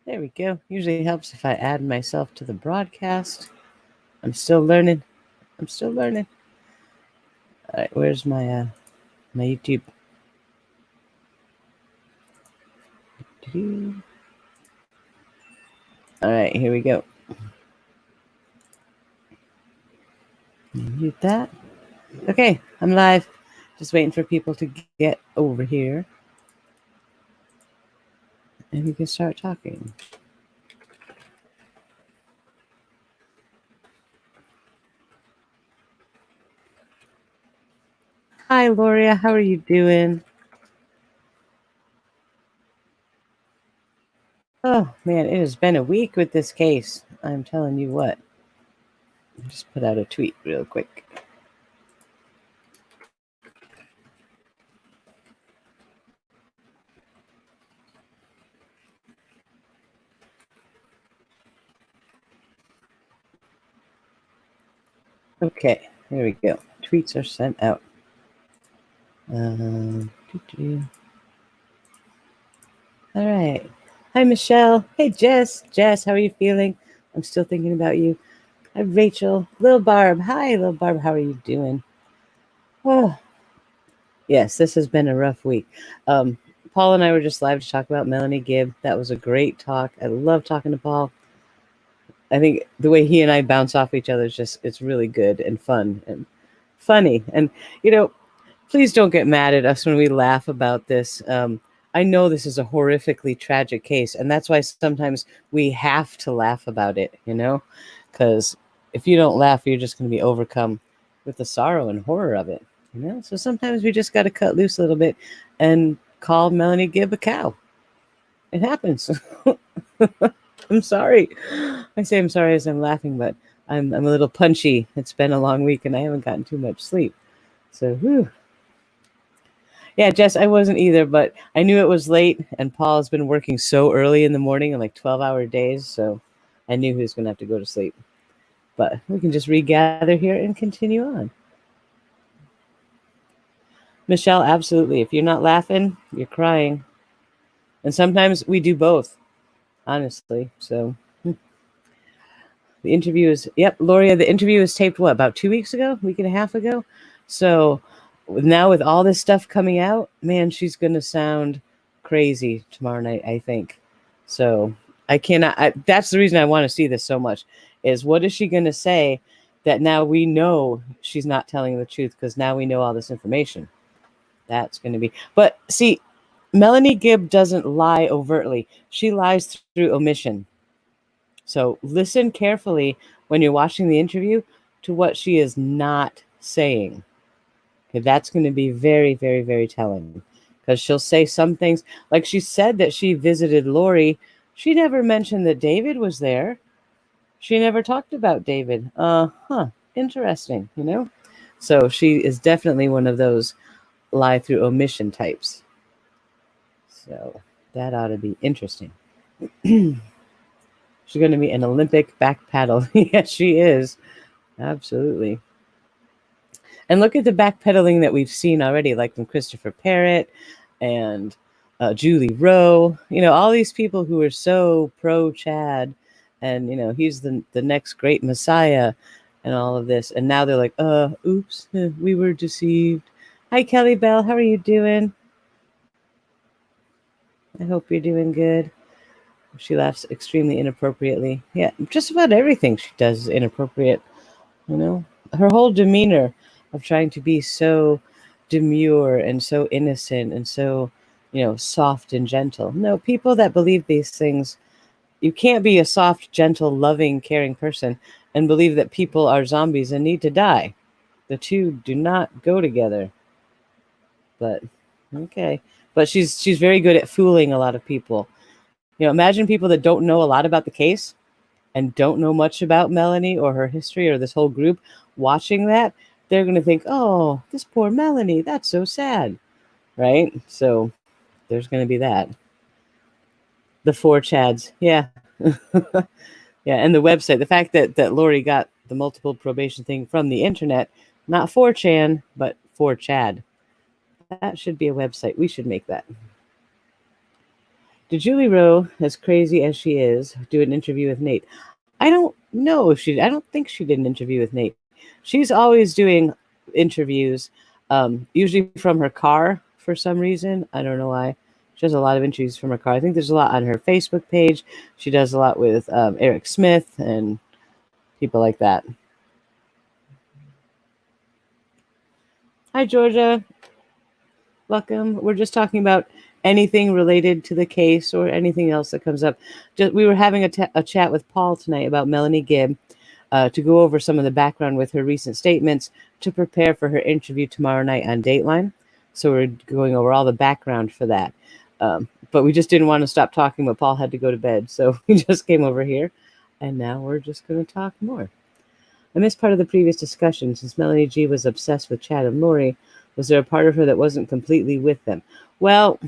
There we go. Usually helps if I add myself to the broadcast. I'm still learning. All right, where's my my YouTube? All right, here we go. Mute that. Okay, I'm live. Just waiting for people to get over here. And we can start talking. Hi, Loria. How are you doing? Oh, man, it has been a week with this case. I'm telling you what. I'll just put out a tweet real quick. Okay, there we go. Tweets are sent out. All right. Hi, Michelle. Hey, Jess. Jess, how are you feeling? I'm still thinking about you. Hi, Rachel. Lil Barb. Hi, Lil Barb. How are you doing? Oh, yes, this has been a rough week. Paul and I were just live to talk about Melanie Gibb. That was a great talk. I love talking to Paul. I think the way he and I bounce off each other is just, it's really good and fun and funny. And, please don't get mad at us when we laugh about this. I know this is a horrifically tragic case, and that's why sometimes we have to laugh about it, because if you don't laugh, you're just going to be overcome with the sorrow and horror of it, So sometimes we just got to cut loose a little bit and call Melanie Gibb a cow. It happens. I'm sorry. I say I'm sorry as I'm laughing, but I'm a little punchy. It's been a long week, and I haven't gotten too much sleep. So, whew. Yeah, Jess, I wasn't either, but I knew it was late, and Paul's been working so early in the morning on like 12-hour days, so I knew he was going to have to go to sleep. But we can just regather here and continue on. Michelle, absolutely. If you're not laughing, you're crying. And sometimes we do both, honestly. So the interview is, Loria, the interview was taped, what, about 2 weeks ago, week and a half ago? So now with all this stuff coming out, man, she's going to sound crazy tomorrow night, I think. So that's the reason I want to see this so much, is what is she going to say that now we know she's not telling the truth, because now we know all this information. That's going to be, but see, Melanie Gibb doesn't lie overtly. She lies through omission. So listen carefully when you're watching the interview to what she is not saying. Okay, that's going to be very, very, very telling, because she'll say some things, like she said that she visited Lori. She never mentioned that David was there. She never talked about David. Interesting, So she is definitely one of those lie through omission types. So that ought to be interesting. She's going to be an Olympic back paddle. Yes, she is. Absolutely. And look at the backpedaling that we've seen already, like from Christopher Parrott and Julie Rowe. All these people who are so pro-Chad, and, he's the next great messiah and all of this. And now they're like, oops, we were deceived. Hi, Kelly Bell. How are you doing? I hope you're doing good. She laughs extremely inappropriately. Yeah, just about everything she does is inappropriate. Her whole demeanor of trying to be so demure and so innocent and so, soft and gentle. No, people that believe these things, you can't be a soft, gentle, loving, caring person and believe that people are zombies and need to die. The two do not go together. But okay. But she's very good at fooling a lot of people. Imagine people that don't know a lot about the case and don't know much about Melanie or her history or this whole group watching that. They're going to think, oh, this poor Melanie, that's so sad, right? So there's going to be that. The 4 Chads, yeah. Yeah, and the website, the fact that Lori got the multiple probation thing from the internet, not 4chan, but 4Chad. That should be a website. We should make that. Did Julie Rowe, as crazy as she is, do an interview with Nate? I don't know if she. I don't think she did an interview with Nate. She's always doing interviews, usually from her car for some reason. I don't know why. She does a lot of interviews from her car. I think there's a lot on her Facebook page. She does a lot with Eric Smith and people like that. Hi, Georgia. Welcome. We're just talking about anything related to the case or anything else that comes up. We were having a chat with Paul tonight about Melanie Gibb to go over some of the background with her recent statements to prepare for her interview tomorrow night on Dateline. So we're going over all the background for that. But we just didn't want to stop talking, but Paul had to go to bed. So we just came over here, and now we're just going to talk more. I missed part of the previous discussion. Since Melanie G was obsessed with Chad and Lori, was there a part of her that wasn't completely with them? Well,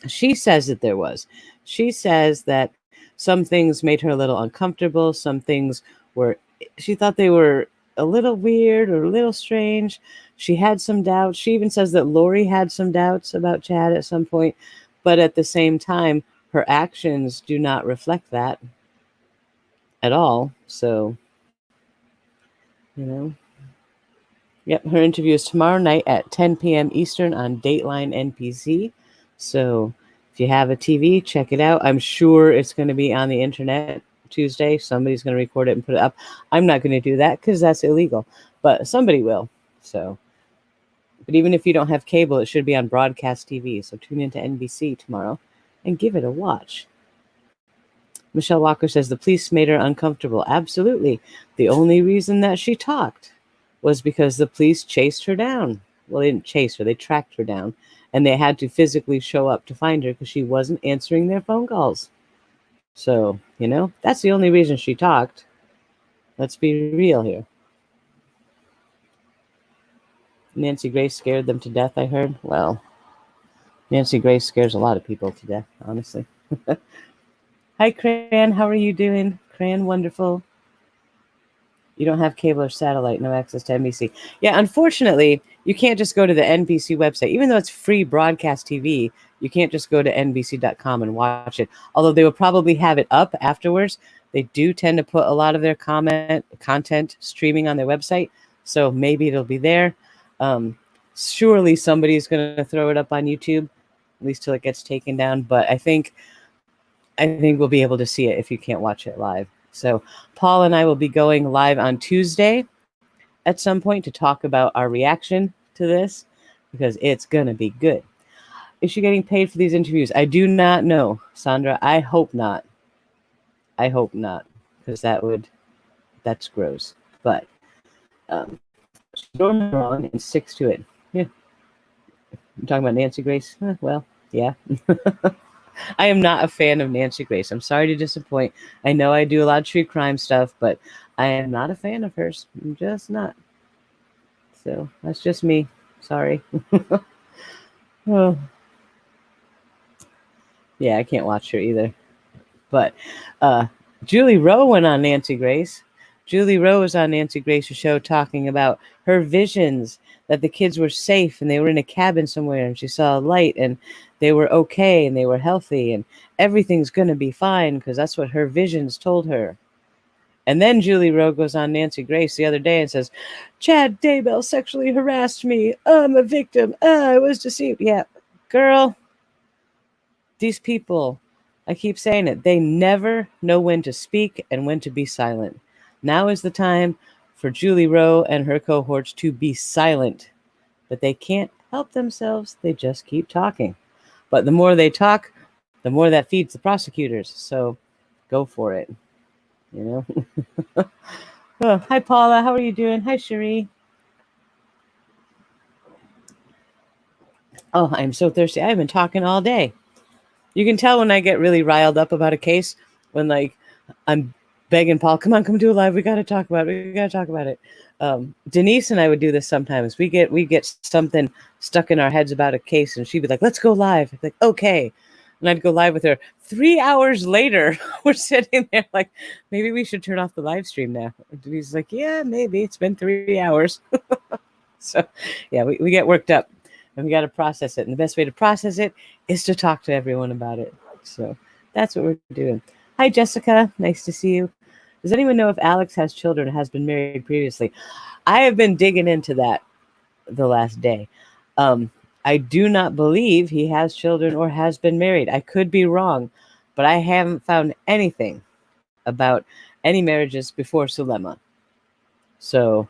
she says that there was. She says that some things made her a little uncomfortable. Some things she thought they were a little weird or a little strange. She had some doubts. She even says that Lori had some doubts about Chad at some point. But at the same time, her actions do not reflect that at all. So, Yep, her interview is tomorrow night at 10 p.m. Eastern on Dateline NPC. So if you have a TV, check it out. I'm sure it's going to be on the internet Tuesday. Somebody's going to record it and put it up. I'm not going to do that because that's illegal, but somebody will. So, but even if you don't have cable, it should be on broadcast TV. So tune into NBC tomorrow and give it a watch. Michelle Walker says the police made her uncomfortable. Absolutely. The only reason that she talked was because the police chased her down. Well, they didn't chase her. They tracked her down. And they had to physically show up to find her because she wasn't answering their phone calls. So, that's the only reason she talked. Let's be real here. Nancy Grace scared them to death, I heard. Well, Nancy Grace scares a lot of people to death, honestly. Hi, Cran. How are you doing? Cran, wonderful. You don't have cable or satellite, no access to NBC. Yeah, unfortunately, you can't just go to the NBC website. Even though it's free broadcast TV, you can't just go to NBC.com and watch it. Although they will probably have it up afterwards. They do tend to put a lot of their content streaming on their website. So maybe it'll be there. Surely somebody's going to throw it up on YouTube, at least till it gets taken down. But I think we'll be able to see it if you can't watch it live. So Paul and I will be going live on Tuesday at some point to talk about our reaction to this because it's going to be good. Is she getting paid for these interviews? I do not know, Sandra. I hope not. Because that's gross. But she's normally wrong and sticks to it. Yeah. I'm talking about Nancy Grace? Well, yeah. I am not a fan of Nancy Grace. I'm sorry to disappoint. I know I do a lot of true crime stuff, but I am not a fan of hers. I'm just not. So that's just me. Sorry. Oh. Yeah, I can't watch her either. But Julie Rowe went on Nancy Grace. Julie Rowe was on Nancy Grace's show talking about her visions that the kids were safe and they were in a cabin somewhere and she saw a light and they were okay and they were healthy and everything's going to be fine because that's what her visions told her. And then Julie Rowe goes on Nancy Grace the other day and says, Chad Daybell sexually harassed me. I'm a victim. I was deceived. Yeah, girl, these people, I keep saying it, they never know when to speak and when to be silent. Now is the time for Julie Rowe and her cohorts to be silent. But they can't help themselves. They just keep talking. But the more they talk, the more that feeds the prosecutors. So go for it. Oh, hi, Paula. How are you doing? Hi, Cherie. Oh, I'm so thirsty. I've been talking all day. You can tell when I get really riled up about a case when, I'm begging Paul, come do a live. We got to talk about it. Denise and I would do this sometimes. We get something stuck in our heads about a case, and she'd be like, "Let's go live." I'd be like, "Okay," and I'd go live with her. 3 hours later, we're sitting there like, maybe we should turn off the live stream now. And Denise is like, "Yeah, maybe. It's been 3 hours." So, yeah, we get worked up. and we got to process it. And the best way to process it is to talk to everyone about it. So that's what we're doing. Hi, Jessica. Nice to see you. Does anyone know if Alex has children or has been married previously? I have been digging into that the last day. I do not believe he has children or has been married. I could be wrong, but I haven't found anything about any marriages before Sulema. So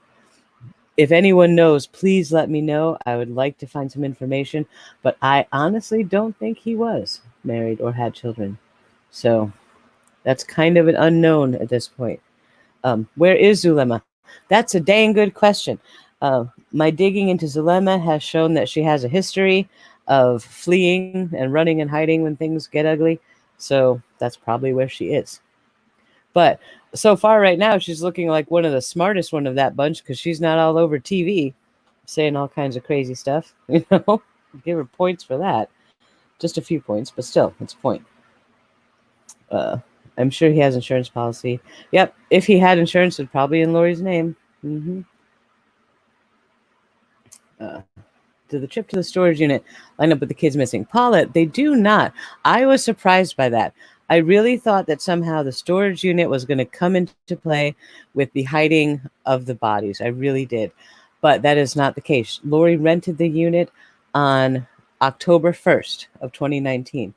if anyone knows, please let me know. I would like to find some information, but I honestly don't think he was married or had children. So that's kind of an unknown at this point. Where is Zulema? That's a dang good question. My digging into Zulema has shown that she has a history of fleeing and running and hiding when things get ugly. So that's probably where she is. But so far right now, she's looking like one of the smartest one of that bunch because she's not all over TV saying all kinds of crazy stuff. You know, give her points for that. Just a few points, but still, it's a point. I'm sure he has insurance policy. Yep, if he had insurance, it'd probably be in Lori's name. Mm-hmm. Did the trip to the storage unit line up with the kids missing? Paula, they do not. I was surprised by that. I really thought that somehow the storage unit was going to come into play with the hiding of the bodies. I really did. But that is not the case. Lori rented the unit on October 1st of 2019.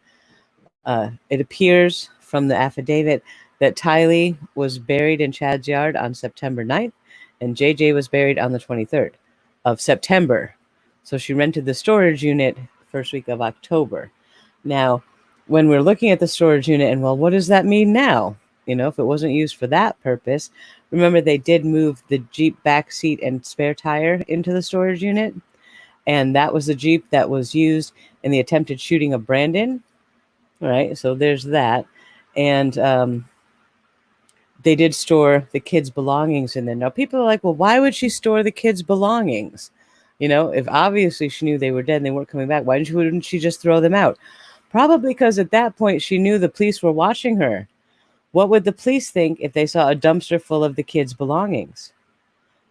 It appears from the affidavit that Tylee was buried in Chad's yard on September 9th, and JJ was buried on the 23rd of September. So she rented the storage unit first week of October. Now, when we're looking at the storage unit and, well, what does that mean now? You know, if it wasn't used for that purpose, remember they did move the Jeep back seat and spare tire into the storage unit. And that was the Jeep that was used in the attempted shooting of Brandon. Right. So there's that. And they did store the kids' belongings in there. Now, people are like, well, why would she store the kids' belongings? You know, if obviously she knew they were dead and they weren't coming back, wouldn't she just throw them out? Probably because at that point she knew the police were watching her. What would the police think if they saw a dumpster full of the kids' belongings?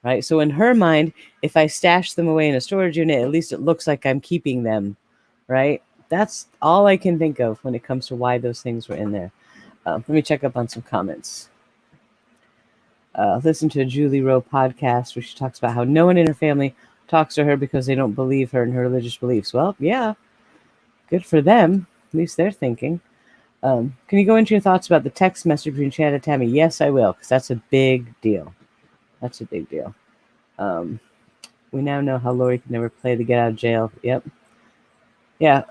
Right. So in her mind, if I stash them away in a storage unit, at least it looks like I'm keeping them. Right. That's all I can think of when it comes to why those things were in there. Let me check up on some comments. Listen to a Julie Rowe podcast where she talks about how no one in her family talks to her because they don't believe her in her religious beliefs. Well, yeah, good for them. At least they're thinking. Can you go into your thoughts about the text message between Chad and Tammy? Yes, I will, because that's a big deal. That's a big deal. We now know how Lori could never play the get out of jail. Yep. Yeah.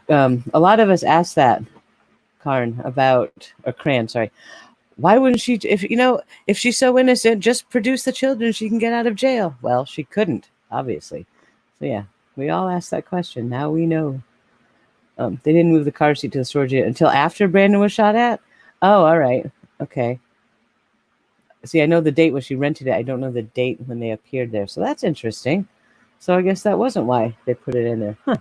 A lot of us asked that, Cran, sorry. Why wouldn't she, if she's so innocent, just produce the children, she can get out of jail? Well, she couldn't, obviously. So yeah, we all asked that question. Now we know. They didn't move the car seat to the storage unit until after Brandon was shot at? Oh, all right. Okay. See, I know the date when she rented it. I don't know the date when they appeared there. So that's interesting. So I guess that wasn't why they put it in there. Huh.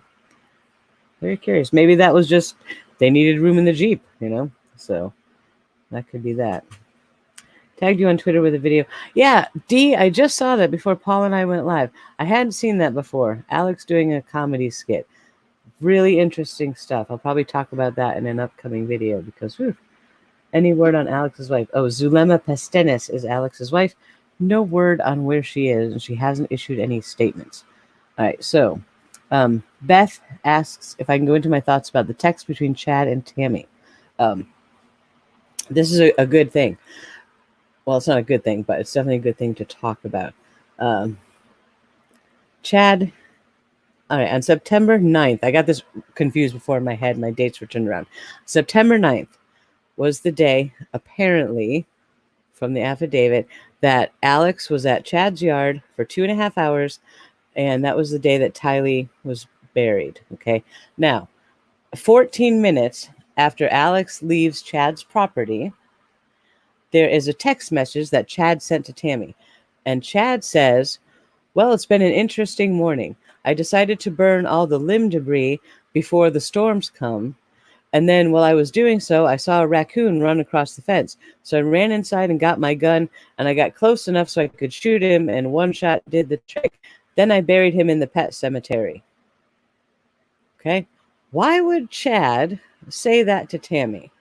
Very curious. Maybe that was just they needed room in the Jeep, So that could be that. Tagged you on Twitter with a video. Yeah, Dee, I just saw that before Paul and I went live. I hadn't seen that before. Alex doing a comedy skit. Really interesting stuff. I'll probably talk about that in an upcoming video because, any word on Alex's wife? Oh, Zulema Pestenis is Alex's wife. No word on where she is, and she hasn't issued any statements. All right, so Beth asks if I can go into my thoughts about the text between Chad and Tammy. This is a good thing. Well, it's not a good thing, but it's definitely a good thing to talk about. Chad, all right, on September 9th, I got this confused before in my head. My dates were turned around. September 9th was the day, apparently, from the affidavit, that Alex was at Chad's yard for 2.5 hours, and that was the day that Tylee was buried, okay? Now, 14 minutes after Alex leaves Chad's property, there is a text message that Chad sent to Tammy. And Chad says, well, it's been an interesting morning. I decided to burn all the limb debris before the storms come. And then while I was doing so, I saw a raccoon run across the fence. So I ran inside and got my gun, and I got close enough so I could shoot him, and one shot did the trick. Then I buried him in the pet cemetery. Okay. Why would Chad say that to Tammy?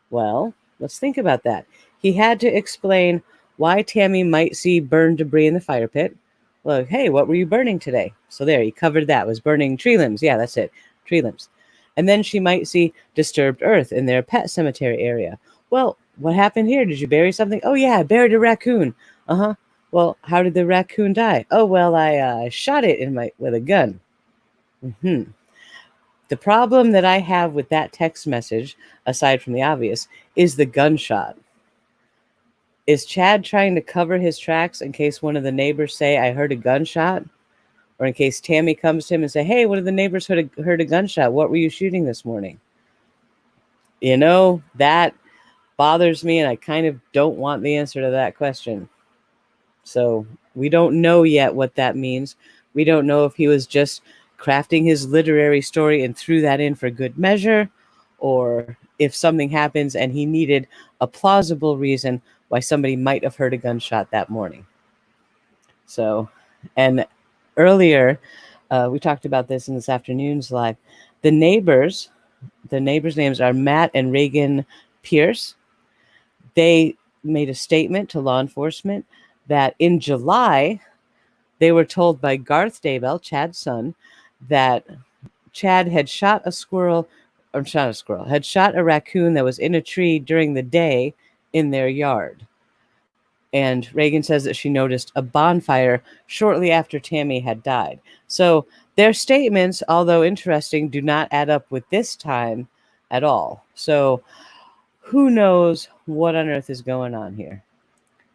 Well, let's think about that. He had to explain why Tammy might see burned debris in the fire pit. Well, hey, what were you burning today? So there, he covered that. Was burning tree limbs. Yeah, that's it. Tree limbs. And then she might see disturbed earth in their pet cemetery area. Well, what happened here? Did you bury something? Oh, yeah, I buried a raccoon. Uh-huh. Well, how did the raccoon die? Oh, well, I shot it with a gun. Mm-hmm. The problem that I have with that text message, aside from the obvious, is the gunshot. Is Chad trying to cover his tracks in case one of the neighbors say, I heard a gunshot? Or in case Tammy comes to him and say, hey, one of the neighbors heard a gunshot. What were you shooting this morning? You know, that bothers me, and I kind of don't want the answer to that question. So we don't know yet what that means. We don't know if he was just crafting his literary story and threw that in for good measure, or if something happens and he needed a plausible reason why somebody might have heard a gunshot that morning. So, and earlier, we talked about this in this afternoon's live. The neighbors' names are Matt and Reagan Pierce. They made a statement to law enforcement that in July, they were told by Garth Daybell, Chad's son, that Chad had shot a raccoon that was in a tree during the day in their yard. And Reagan says that she noticed a bonfire shortly after Tammy had died. So their statements, although interesting, do not add up with this time at all. So who knows what on earth is going on here?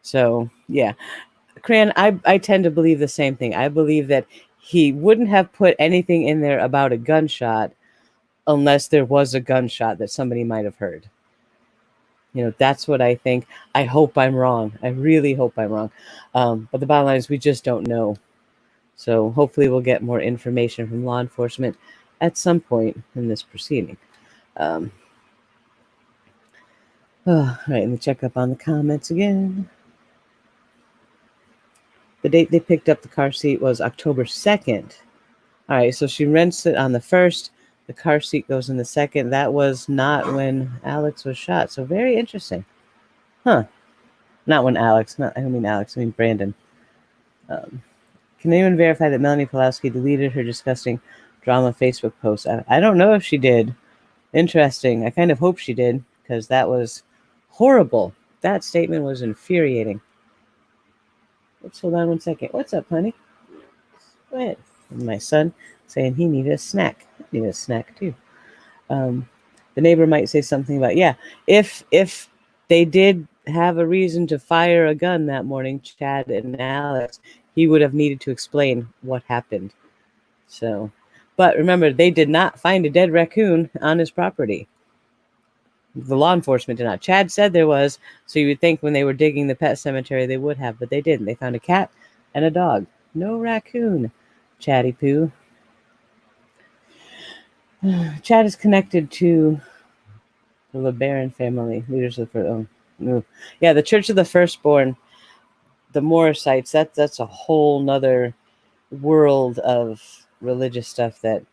So, yeah. Cran, I tend to believe the same thing. I believe that he wouldn't have put anything in there about a gunshot unless there was a gunshot that somebody might have heard. You know, that's what I think. I hope I'm wrong. I really hope I'm wrong. But the bottom line is we just don't know. So hopefully we'll get more information from law enforcement at some point in this proceeding. All right, let me check up on the comments again. The date they picked up the car seat was October 2nd. All right, so she rents it on the 1st. The car seat goes in the 2nd. That was not when Alex was shot. So very interesting. Huh. Not when Alex. I don't mean Alex. I mean Brandon. Can anyone verify that Melanie Pulowski deleted her disgusting drama Facebook post? I don't know if she did. Interesting. I kind of hope she did, because that was horrible. That statement was infuriating. Let's hold on one second. What's up, honey? Go ahead. And my son saying he needed a snack. I need a snack too. The neighbor might say something about, yeah, if they did have a reason to fire a gun that morning, Chad and Alex, he would have needed to explain what happened. So, but remember, they did not find a dead raccoon on his property. The law enforcement did not. Chad said there was, so you would think when they were digging the pet cemetery they would have, but they didn't. They found a cat and a dog. No raccoon. Chatty Poo. Chad is connected to the LeBaron family, leaders of the Church of the Firstborn, the Morrisites. That's a whole nother world of religious stuff that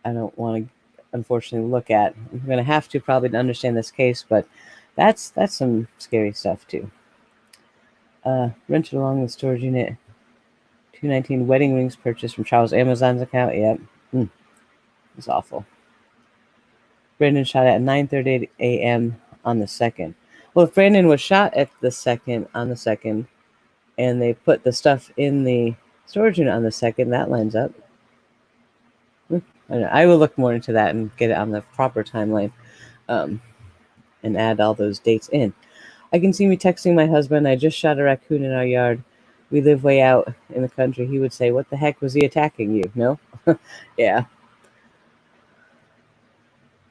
I don't want to, unfortunately, look at. I'm going to have to probably to understand this case, but that's some scary stuff too. Rented along with storage unit. 219 wedding rings purchased from Charles Amazon's account. Yep. It's awful. Brandon shot at 9:38 a.m. on the 2nd. Well, if Brandon was shot at the 2nd, on the 2nd, and they put the stuff in the storage unit on the 2nd, that lines up. I will look more into that and get it on the proper timeline, and add all those dates in. I can see me texting my husband, I just shot a raccoon in our yard. We live way out in the country. He would say, what the heck was he attacking you? No? Yeah.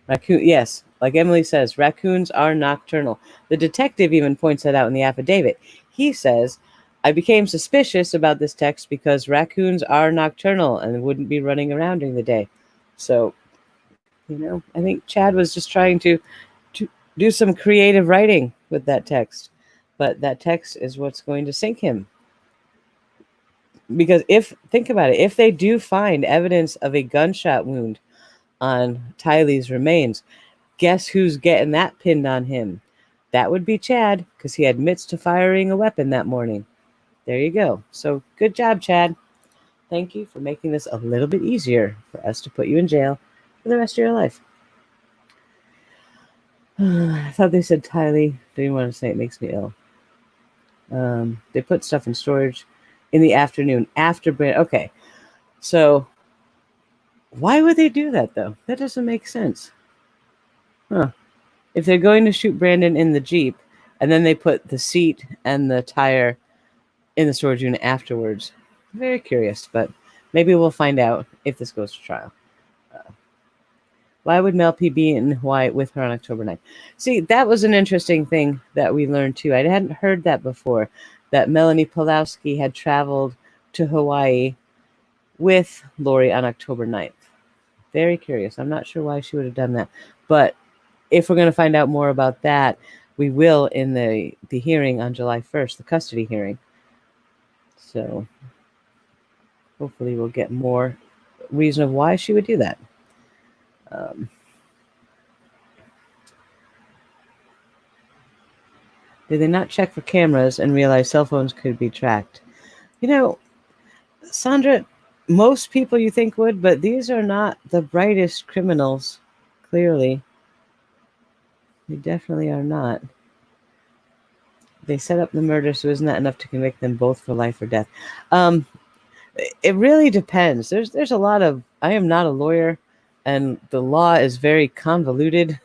Raccoon, yes, like Emily says, raccoons are nocturnal. The detective even points that out in the affidavit. He says, I became suspicious about this text because raccoons are nocturnal and wouldn't be running around during the day. So, I think Chad was just trying to do some creative writing with that text. But that text is what's going to sink him. Because think about it, if they do find evidence of a gunshot wound on Tylee's remains. Guess who's getting that pinned on him? That would be Chad, because he admits to firing a weapon that morning. There you go. So good job, Chad. Thank you for making this a little bit easier for us to put you in jail for the rest of your life. I thought they said Tylee. Didn't want to say it makes me ill. They put stuff in storage in the afternoon after Brandon. Okay, so why would they do that, though? That doesn't make sense. Huh. If they're going to shoot Brandon in the Jeep, and then they put the seat and the tire in the storage unit afterwards. Very curious, but maybe we'll find out if this goes to trial. Why would Mel P be in Hawaii with her on October 9th? See, that was an interesting thing that we learned too. I hadn't heard that before, that Melanie Pulowski had traveled to Hawaii with Lori on October 9th. Very curious. I'm not sure why she would have done that. But if we're going to find out more about that, we will in the hearing on July 1st, the custody hearing. So hopefully we'll get more reason of why she would do that. Did they not check for cameras and realize cell phones could be tracked? You know, Sandra, most people you think would, but these are not the brightest criminals, clearly. They definitely are not. They set up the murder, so isn't that enough to convict them both for life or death? It really depends. There's a lot of... I am not a lawyer, and the law is very convoluted,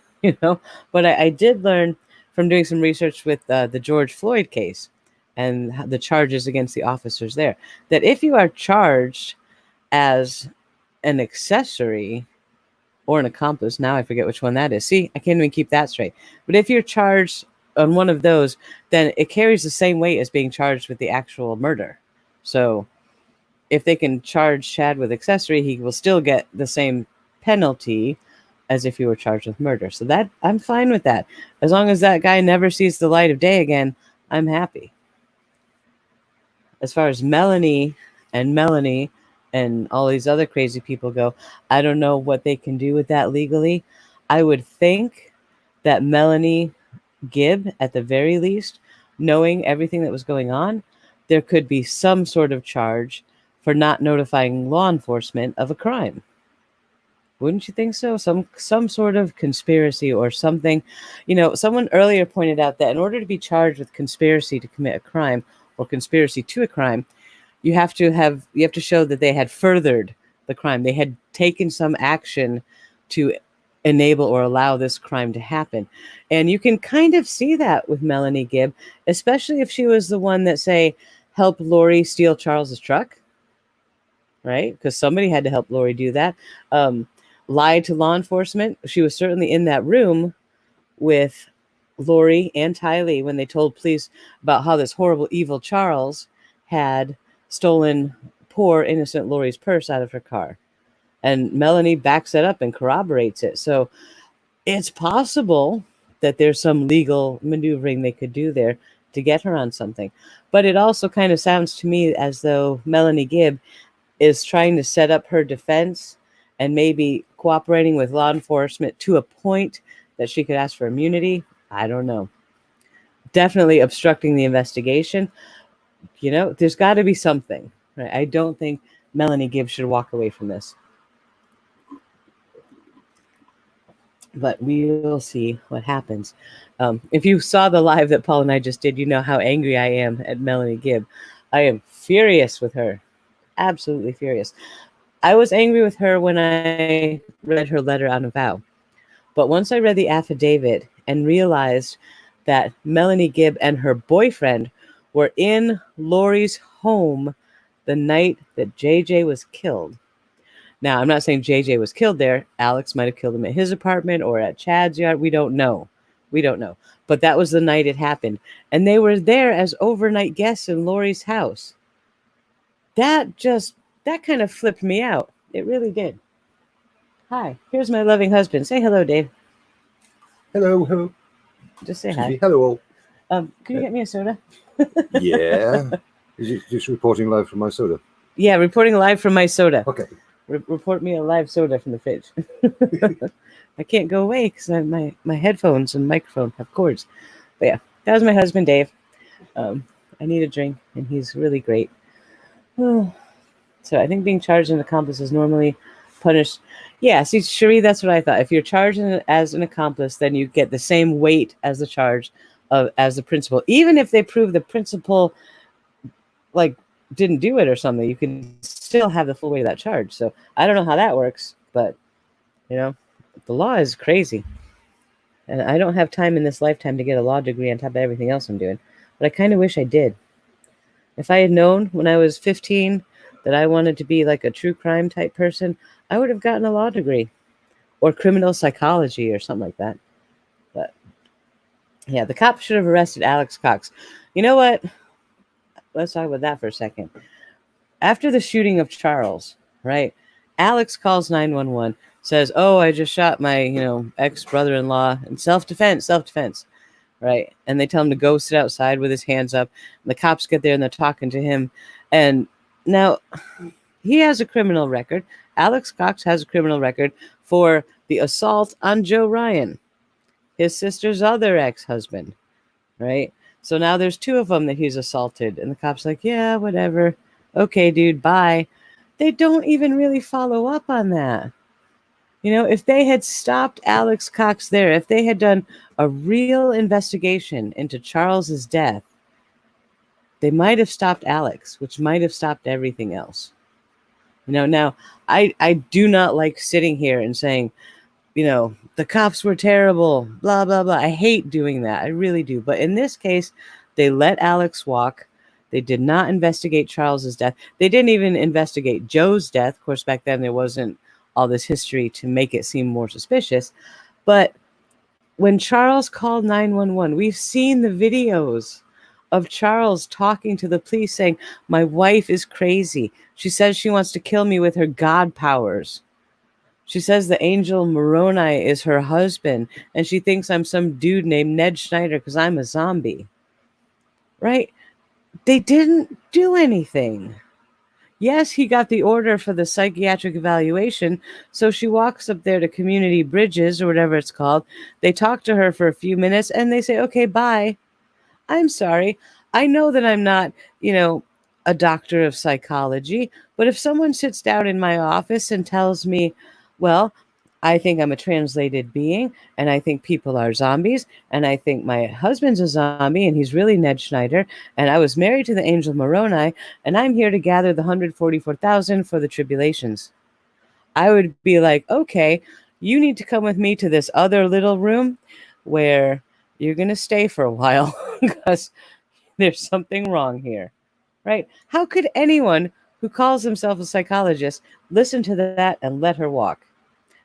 but I did learn from doing some research with the George Floyd case and the charges against the officers there, that if you are charged as an accessory or an accomplice, now I forget which one that is. See, I can't even keep that straight. But if you're charged on one of those, then it carries the same weight as being charged with the actual murder. So if they can charge Chad with accessory, he will still get the same penalty as if he were charged with murder. So that I'm fine with that. As long as that guy never sees the light of day again, I'm happy. As far as Melanie and all these other crazy people go, I don't know what they can do with that legally. I would think that Melanie Gibb, at the very least, knowing everything that was going on, there could be some sort of charge for not notifying law enforcement of a crime. Wouldn't you think so? Some sort of conspiracy or something. Someone earlier pointed out that in order to be charged with conspiracy to commit a crime or conspiracy to a crime, you have to show that they had furthered the crime. They had taken some action to enable or allow this crime to happen. And you can kind of see that with Melanie Gibb, especially if she was the one that, say, helped Lori steal Charles's truck, right? Because somebody had to help Lori do that. Lied to law enforcement. She was certainly in that room with Lori and Tylee when they told police about how this horrible, evil Charles had stolen poor, innocent Lori's purse out of her car. And Melanie backs it up and corroborates it. So it's possible that there's some legal maneuvering they could do there to get her on something. But it also kind of sounds to me as though Melanie Gibb is trying to set up her defense and maybe cooperating with law enforcement to a point that she could ask for immunity. I don't know. Definitely obstructing the investigation. There's got to be something. Right? I don't think Melanie Gibb should walk away from this. But we will see what happens. If you saw the live that Paul and I just did, you know how angry I am at Melanie Gibb. I am furious with her. Absolutely furious. I was angry with her when I read her letter on a vow. But once I read the affidavit and realized that Melanie Gibb and her boyfriend were in Lori's home the night that JJ was killed. Now, I'm not saying JJ was killed there. Alex might have killed him at his apartment or at Chad's yard. We don't know. But that was the night it happened. And they were there as overnight guests in Lori's house. That kind of flipped me out. It really did. Hi, here's my loving husband. Say hello, Dave. Hello. Just say hi. Hello, all. Could you get me a soda? Yeah. Is it just reporting live from my soda? Yeah, reporting live from my soda. Okay. report me a live soda from the fridge. I can't go away because my headphones and microphone have cords. But yeah, that was my husband, Dave. I need a drink, and he's really great. So I think being charged an accomplice is normally punished. Yeah, see, Cherie, that's what I thought. If you're charged as an accomplice, then you get the same weight as the charge as the principal. Even if they prove the principal like didn't do it or something, you can still have the full weight of that charge. So I don't know how that works, but the law is crazy. And I don't have time in this lifetime to get a law degree on top of everything else I'm doing. But I kind of wish I did. If I had known when I was 15 that I wanted to be like a true crime type person, I would have gotten a law degree or criminal psychology or something like that. But yeah, the cops should have arrested Alex Cox. You know what? Let's talk about that for a second. After the shooting of Charles, right? Alex calls 911, says, "Oh, I just shot my, ex-brother-in-law in self-defense, right?" And they tell him to go sit outside with his hands up. And the cops get there and they're talking to him. And now he has a criminal record. Alex Cox has a criminal record for the assault on Joe Ryan, his sister's other ex-husband, right? So now there's two of them that he's assaulted. And the cop's like, yeah, whatever. Okay, dude, bye. They don't even really follow up on that. If they had stopped Alex Cox there, if they had done a real investigation into Charles's death, they might have stopped Alex, which might have stopped everything else. Now I do not like sitting here and saying, the cops were terrible, blah, blah, blah. I hate doing that. I really do. But in this case, they let Alex walk. They did not investigate Charles's death. They didn't even investigate Joe's death. Of course, back then there wasn't all this history to make it seem more suspicious. But when Charles called 911, we've seen the videos of Charles talking to the police saying, "My wife is crazy. She says she wants to kill me with her God powers. She says the angel Moroni is her husband, and she thinks I'm some dude named Ned Schneider because I'm a zombie." Right? They didn't do anything. Yes, he got the order for the psychiatric evaluation, so she walks up there to Community Bridges or whatever it's called. They talk to her for a few minutes, and they say, "Okay, bye. I'm sorry. I know that I'm not, a doctor of psychology, but if someone sits down in my office and tells me, well, I think I'm a translated being, and I think people are zombies, and I think my husband's a zombie, and he's really Ned Schneider, and I was married to the angel Moroni, and I'm here to gather the 144,000 for the tribulations," I would be like, "Okay, you need to come with me to this other little room where you're going to stay for a while because there's something wrong here," right? How could anyone who calls himself a psychologist listen to that and let her walk?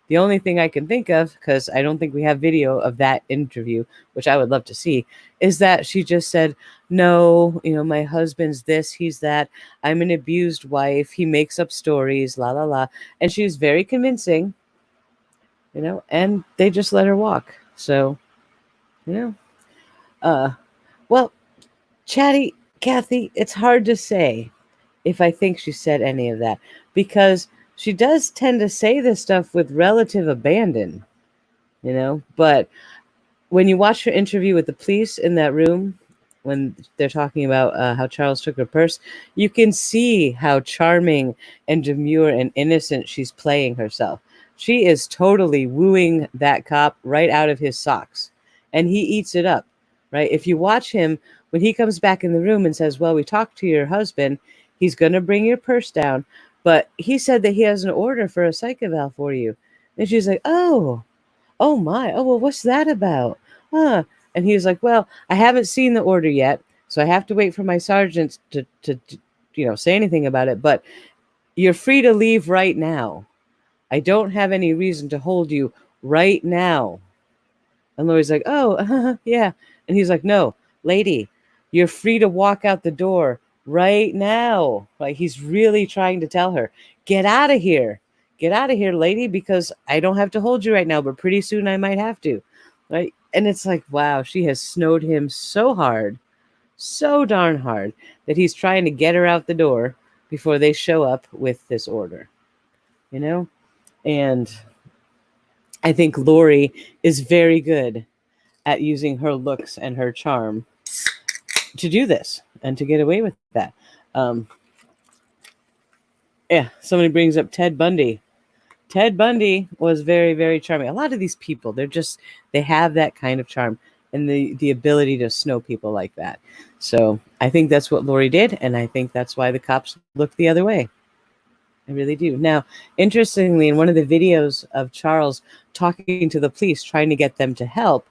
The only thing I can think of, because I don't think we have video of that interview, which I would love to see, is that she just said, "No, my husband's this, he's that. I'm an abused wife. He makes up stories, la, la, la." And she's very convincing, and they just let her walk. So, well, Chatty, Kathy, it's hard to say if I think she said any of that because she does tend to say this stuff with relative abandon, but when you watch her interview with the police in that room, when they're talking about how Charles took her purse, you can see how charming and demure and innocent she's playing herself. She is totally wooing that cop right out of his socks, and he eats it up, right? If you watch him, when he comes back in the room and says, "Well, we talked to your husband, he's going to bring your purse down, but he said that he has an order for a psych eval for you." And she's like, "Oh my, oh, well, what's that about? Huh?" And he was like, "Well, I haven't seen the order yet, so I have to wait for my sergeant to say anything about it, but you're free to leave right now. I don't have any reason to hold you right now." And Lori's like, "Oh, yeah." And he's like, "No, lady, you're free to walk out the door right now." Like he's really trying to tell her, "Get out of here. Get out of here, lady, because I don't have to hold you right now, but pretty soon I might have to." Right? And it's like, wow, she has snowed him so hard, so darn hard, that he's trying to get her out the door before they show up with this order. you know? And I think Lori is very good at using her looks and her charm to do this and to get away with that. Yeah, somebody brings up Ted Bundy. Ted Bundy was very, very charming. A lot of these people, they have that kind of charm and the ability to snow people like that. So I think that's what Lori did, and I think that's why the cops looked the other way. I really do. Now, interestingly, in one of the videos of Charles talking to the police, trying to get them to help,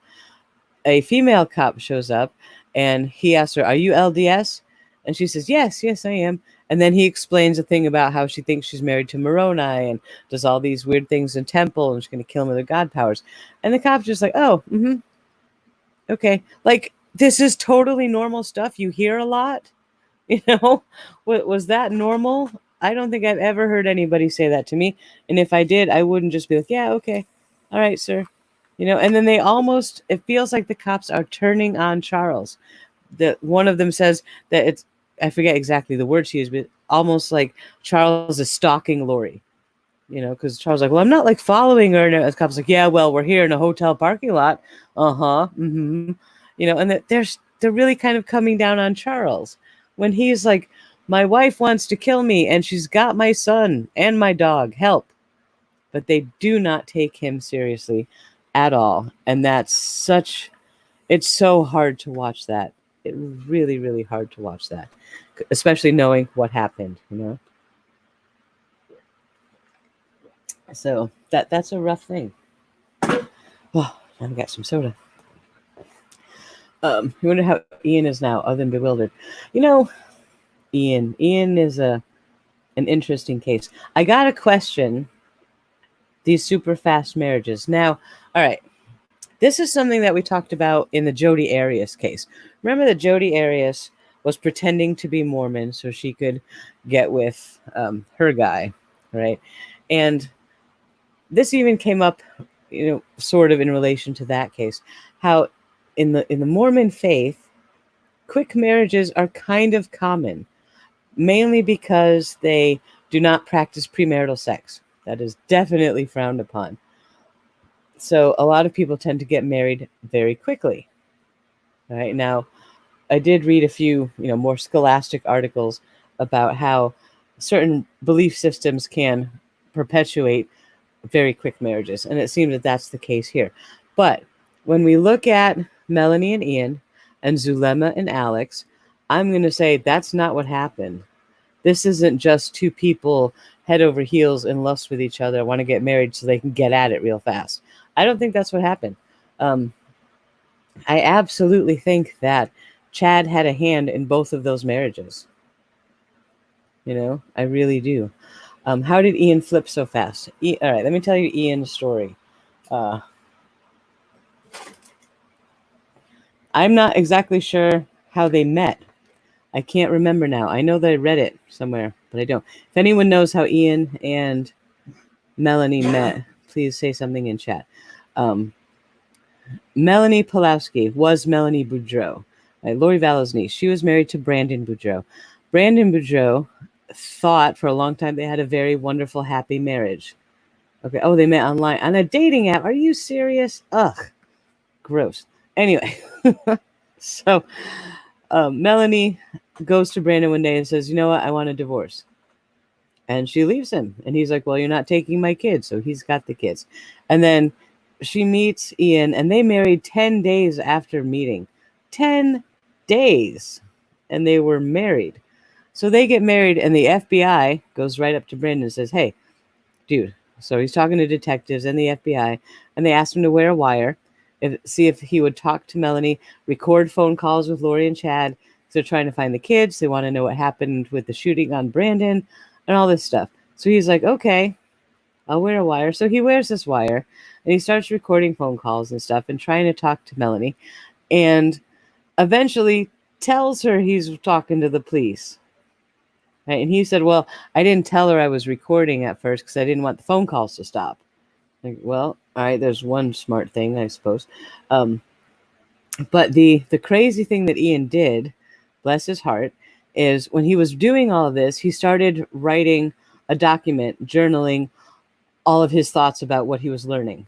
a female cop shows up and he asks her, "Are you LDS?" And she says, "Yes, yes, I am." And then he explains a thing about how she thinks she's married to Moroni and does all these weird things in temple and she's going to kill him with her god powers. And the cop's just like, "Oh, okay." Like, this is totally normal stuff you hear a lot. Was that normal? I don't think I've ever heard anybody say that to me. And if I did, I wouldn't just be like, "Yeah, okay. All right, sir." And then it feels like the cops are turning on Charles. One of them says that I forget exactly the word she used, but almost like Charles is stalking Lori, because Charles is like, "Well, I'm not like following her." And the cop's like, "Yeah, well, we're here in a hotel parking lot." Uh-huh. Mm-hmm. And that they're really kind of coming down on Charles when he's like, "My wife wants to kill me and she's got my son and my dog. Help." But they do not take him seriously at all. And it's so hard to watch that. It really, really hard to watch that, especially knowing what happened, So that's a rough thing. Oh, I've got some soda. You wonder how Ian is now, other than bewildered. Ian is an interesting case. I got a question. These super fast marriages. Now, all right. This is something that we talked about in the Jodi Arias case. Remember that Jodi Arias was pretending to be Mormon so she could get with her guy, right? And this even came up, sort of in relation to that case, how in the Mormon faith, quick marriages are kind of common, mainly because they do not practice premarital sex. That is definitely frowned upon. So a lot of people tend to get married very quickly. Right now, I did read a few, more scholastic articles about how certain belief systems can perpetuate very quick marriages, and it seems that that's the case here. But when we look at Melanie and Ian and Zulema and Alex, I'm going to say that's not what happened. This isn't just two people head over heels in lust with each other, want to get married so they can get at it real fast. I don't think that's what happened. I absolutely think that Chad had a hand in both of those marriages. I really do. How did Ian flip so fast? All right, let me tell you Ian's story. I'm not exactly sure how they met. I can't remember now. I know that I read it somewhere, but I don't. If anyone knows how Ian and Melanie met, please say something in chat. Melanie Pulowski was Melanie Boudreau, Lori Vallow's niece. She was married to Brandon Boudreau. Brandon Boudreau thought for a long time they had a very wonderful, happy marriage. Okay. Oh, they met online on a dating app. Are you serious? Ugh. Gross. Anyway, so Melanie goes to Brandon one day and says, "You know what? I want a divorce." And she leaves him. And he's like, "Well, you're not taking my kids." So he's got the kids. And then she meets Ian, and they married 10 days after meeting. 10 days. And they were married. So they get married, and the FBI goes right up to Brandon and says, "Hey, dude." So he's talking to detectives and the FBI, and they asked him to wear a wire, see if he would talk to Melanie, record phone calls with Lori and Chad. They're trying to find the kids. They want to know what happened with the shooting on Brandon and all this stuff. So he's like, "Okay, I'll wear a wire." So he wears this wire, and he starts recording phone calls and stuff and trying to talk to Melanie, and eventually tells her he's talking to the police. Right? And he said, "Well, I didn't tell her I was recording at first because I didn't want the phone calls to stop." Like, well, all right, there's one smart thing, I suppose. But the crazy thing that Ian did, bless his heart, is when he was doing all of this, he started writing a document, journaling all of his thoughts about what he was learning,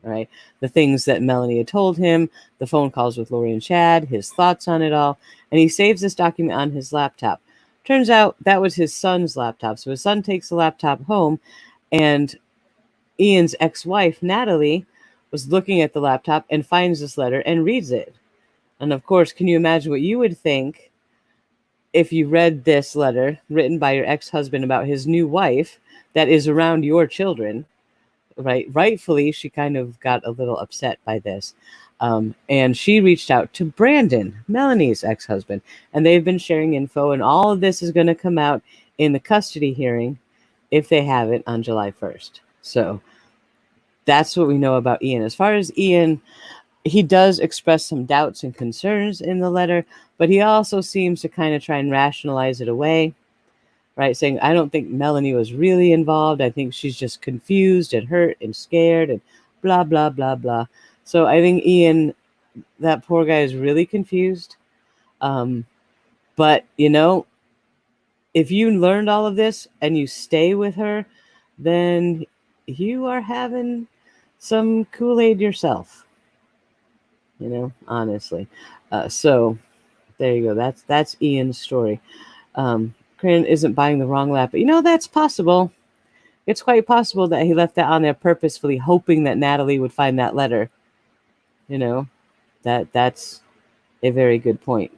right? The things that Melanie had told him, the phone calls with Lori and Chad, his thoughts on it all. And he saves this document on his laptop. Turns out that was his son's laptop. So his son takes the laptop home, and Ian's ex-wife, Natalie, was looking at the laptop and finds this letter and reads it. And of course, can you imagine what you would think if you read this letter written by your ex-husband about his new wife that is around your children, right? Rightfully, she kind of got a little upset by this. And she reached out to Brandon, Melanie's ex-husband, and they've been sharing info, and all of this is going to come out in the custody hearing if they have it on July 1st. So that's what we know about Ian. As far as Ian, he does express some doubts and concerns in the letter, but he also seems to kind of try and rationalize it away, right? Saying, I don't think Melanie was really involved. I think she's just confused and hurt and scared and blah, blah, blah, blah. So I think Ian, that poor guy, is really confused. But, you know, if you learned all of this and you stay with her, then you are having some Kool-Aid yourself, you know, honestly. So there you go. That's Ian's story. Crane isn't buying the wrong lap, but you know, that's possible. It's quite possible that he left that on there purposefully, hoping that Natalie would find that letter. You know, that's a very good point.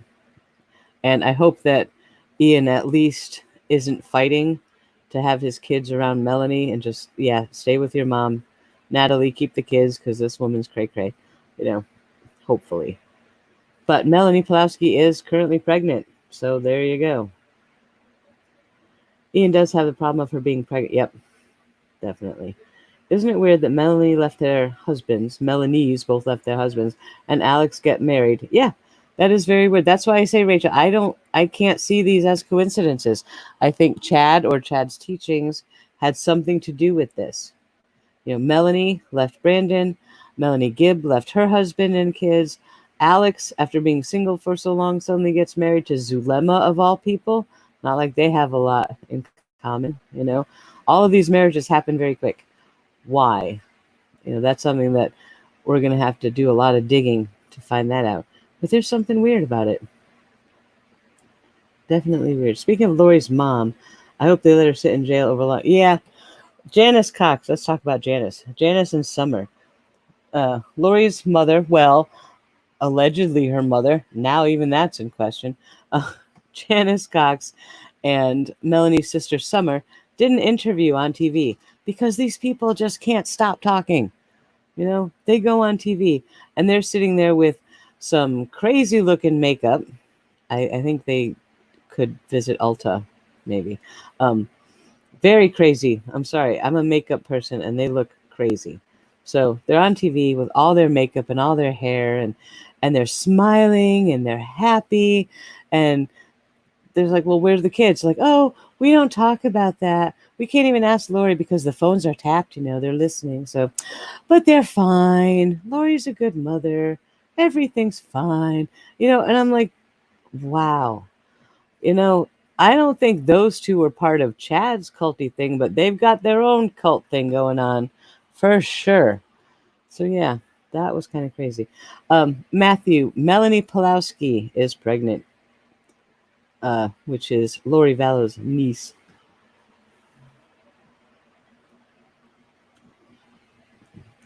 And I hope that Ian at least isn't fighting to have his kids around Melanie and just, yeah, stay with your mom. Natalie, keep the kids because this woman's cray-cray, you know, hopefully. But Melanie Pulowski is currently pregnant, so there you go. Ian does have the problem of her being pregnant. Yep, definitely. Isn't it weird that Melanie left their husbands, Melanie's both left their husbands, and Alex get married? Yeah, that is very weird. That's why I say, Rachel, I can't see these as coincidences. I think Chad or Chad's teachings had something to do with this. You know, Melanie left Brandon. Melanie Gibb left her husband and kids. Alex, after being single for so long, suddenly gets married to Zulema, of all people. Not like they have a lot in common, you know. All of these marriages happen very quick. Why? You know, that's something that we're going to have to do a lot of digging to find that out. But there's something weird about it. Definitely weird. Speaking of Lori's mom, I hope they let her sit in jail over long. Yeah, Janice Cox. Let's talk about Janice. Janice and Summer. Lori's mother, well, allegedly her mother, now even that's in question. Janice Cox and Melanie's sister Summer did an interview on TV because these people just can't stop talking. You know, they go on TV and they're sitting there with some crazy looking makeup. I think they could visit Ulta, maybe. Very crazy. I'm sorry. I'm a makeup person and they look crazy. So they're on TV with all their makeup and all their hair and they're smiling and they're happy. And there's like, well, where's the kids? Like, oh, we don't talk about that. We can't even ask Lori because the phones are tapped, you know, they're listening. So, but they're fine. Lori's a good mother. Everything's fine. You know, and I'm like, wow. You know, I don't think those two were part of Chad's culty thing, but they've got their own cult thing going on for sure. So yeah, that was kind of crazy. Matthew, Melanie Pulowski is pregnant, which is Lori Vallow's niece.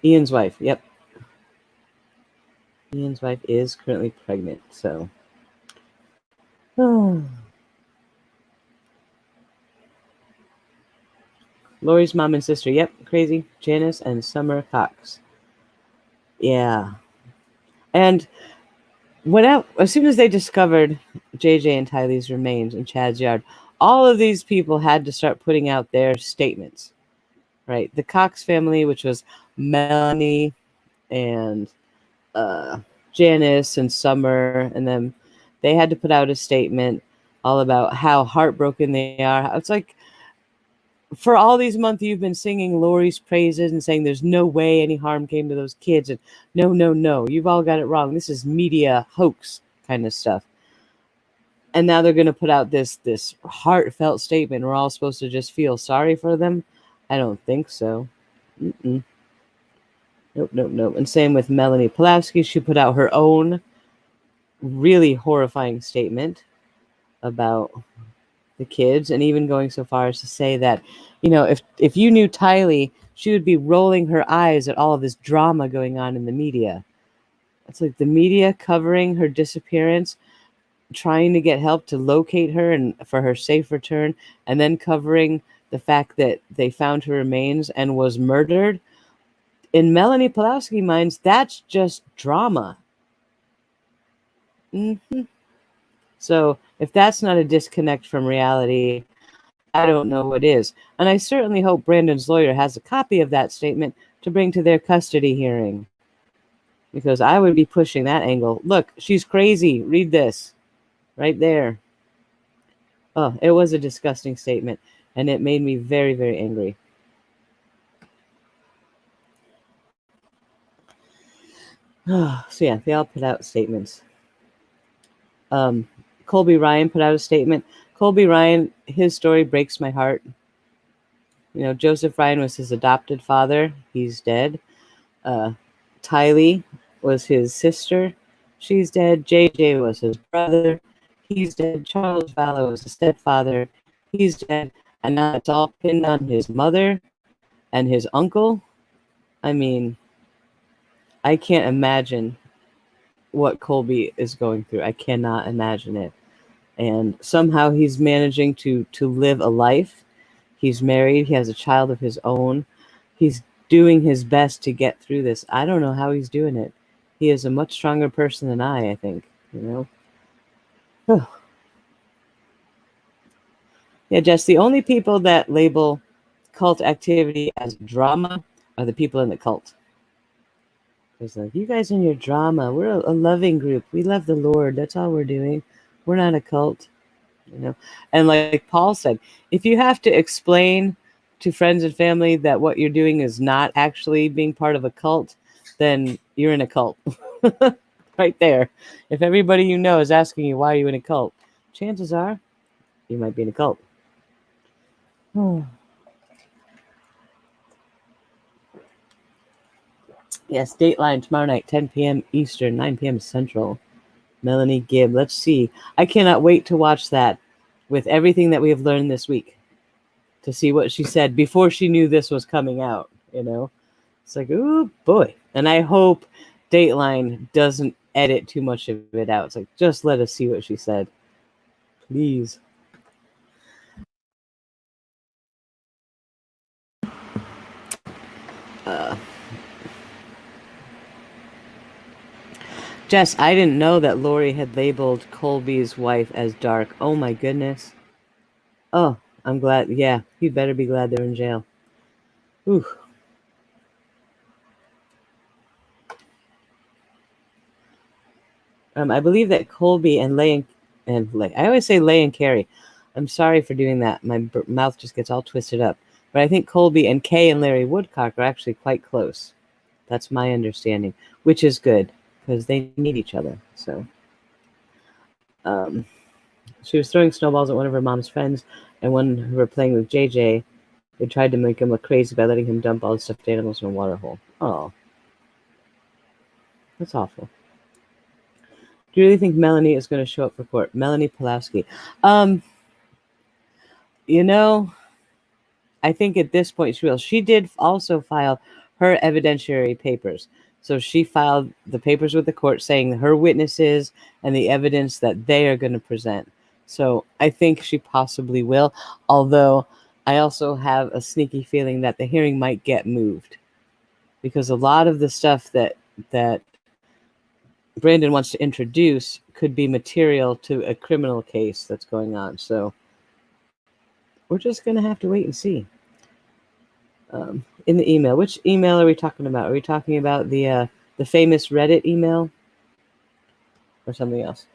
Ian's wife, yep. Ian's wife is currently pregnant, so. Lori's mom and sister, yep, crazy. Janice and Summer Cox. Yeah. And as soon as they discovered JJ and Tylee's remains in Chad's yard, all of these people had to start putting out their statements, right? The Cox family, which was Melanie and Janice and Summer, and then they had to put out a statement all about how heartbroken they are. It's like, for all these months you've been singing Lori's praises and saying there's no way any harm came to those kids, and no, you've all got it wrong. This is media hoax kind of stuff. And now they're going to put out this heartfelt statement. We're all supposed to just feel sorry for them. I don't think so. Mm-mm. Nope. And same with Melanie Pulaski. She put out her own really horrifying statement about the kids, and even going so far as to say that, if you knew Tylee, she would be rolling her eyes at all of this drama going on in the media. It's like the media covering her disappearance, trying to get help to locate her and for her safe return, and then covering the fact that they found her remains and was murdered. In Melanie Pulaski minds, that's just drama. So if that's not a disconnect from reality, I don't know what is. And I certainly hope Brandon's lawyer has a copy of that statement to bring to their custody hearing, because I would be pushing that angle. Look, she's crazy. Read this right there. Oh, it was a disgusting statement, and it made me very, very angry. So yeah, they all put out statements. Colby Ryan put out a statement. Colby Ryan, his story breaks my heart. Joseph Ryan was his adopted father. He's dead. Tylee was his sister. She's dead. JJ was his brother. He's dead. Charles Vallow was his stepfather. He's dead. And now it's all pinned on his mother and his uncle. I mean, I can't imagine what Colby is going through. I cannot imagine it. And somehow he's managing to live a life. He's married. He has a child of his own. He's doing his best to get through this. I don't know how he's doing it. He is a much stronger person than I think, Yeah, Jess, the only people that label cult activity as drama are the people in the cult. It's like, you guys in your drama, we're a loving group. We love the Lord. That's all we're doing. We're not a cult. And like Paul said, if you have to explain to friends and family that what you're doing is not actually being part of a cult, then you're in a cult. Right there. If everybody you know is asking you why are you in a cult, chances are you might be in a cult. Yes, Dateline tomorrow night, 10 p.m. Eastern, 9 p.m. Central. Melanie Gibb. Let's see. I cannot wait to watch that with everything that we have learned this week, to see what she said before she knew this was coming out, It's like, oh boy. And I hope Dateline doesn't edit too much of it out. It's like, just let us see what she said. Please. Jess, I didn't know that Lori had labeled Colby's wife as dark. Oh my goodness. Oh, I'm glad. Yeah, you'd better be glad they're in jail. Ooh. I believe that Colby and Leigh I always say Leigh and Carrie. I'm sorry for doing that. My mouth just gets all twisted up. But I think Colby and Kay and Larry Woodcock are actually quite close. That's my understanding, which is good because they need each other. So, she was throwing snowballs at one of her mom's friends, and when who were playing with JJ, they tried to make him look crazy by letting him dump all the stuffed animals in a water hole. Oh, that's awful. Do you really think Melanie is going to show up for court? Melanie Pulaski. I think at this point she will. She did also file her evidentiary papers. So she filed the papers with the court saying her witnesses and the evidence that they are going to present. So I think she possibly will, although I also have a sneaky feeling that the hearing might get moved, because a lot of the stuff that Brandon wants to introduce could be material to a criminal case that's going on. So we're just going to have to wait and see. In the email, which email are we talking about? Are we talking about the famous Reddit email or something else?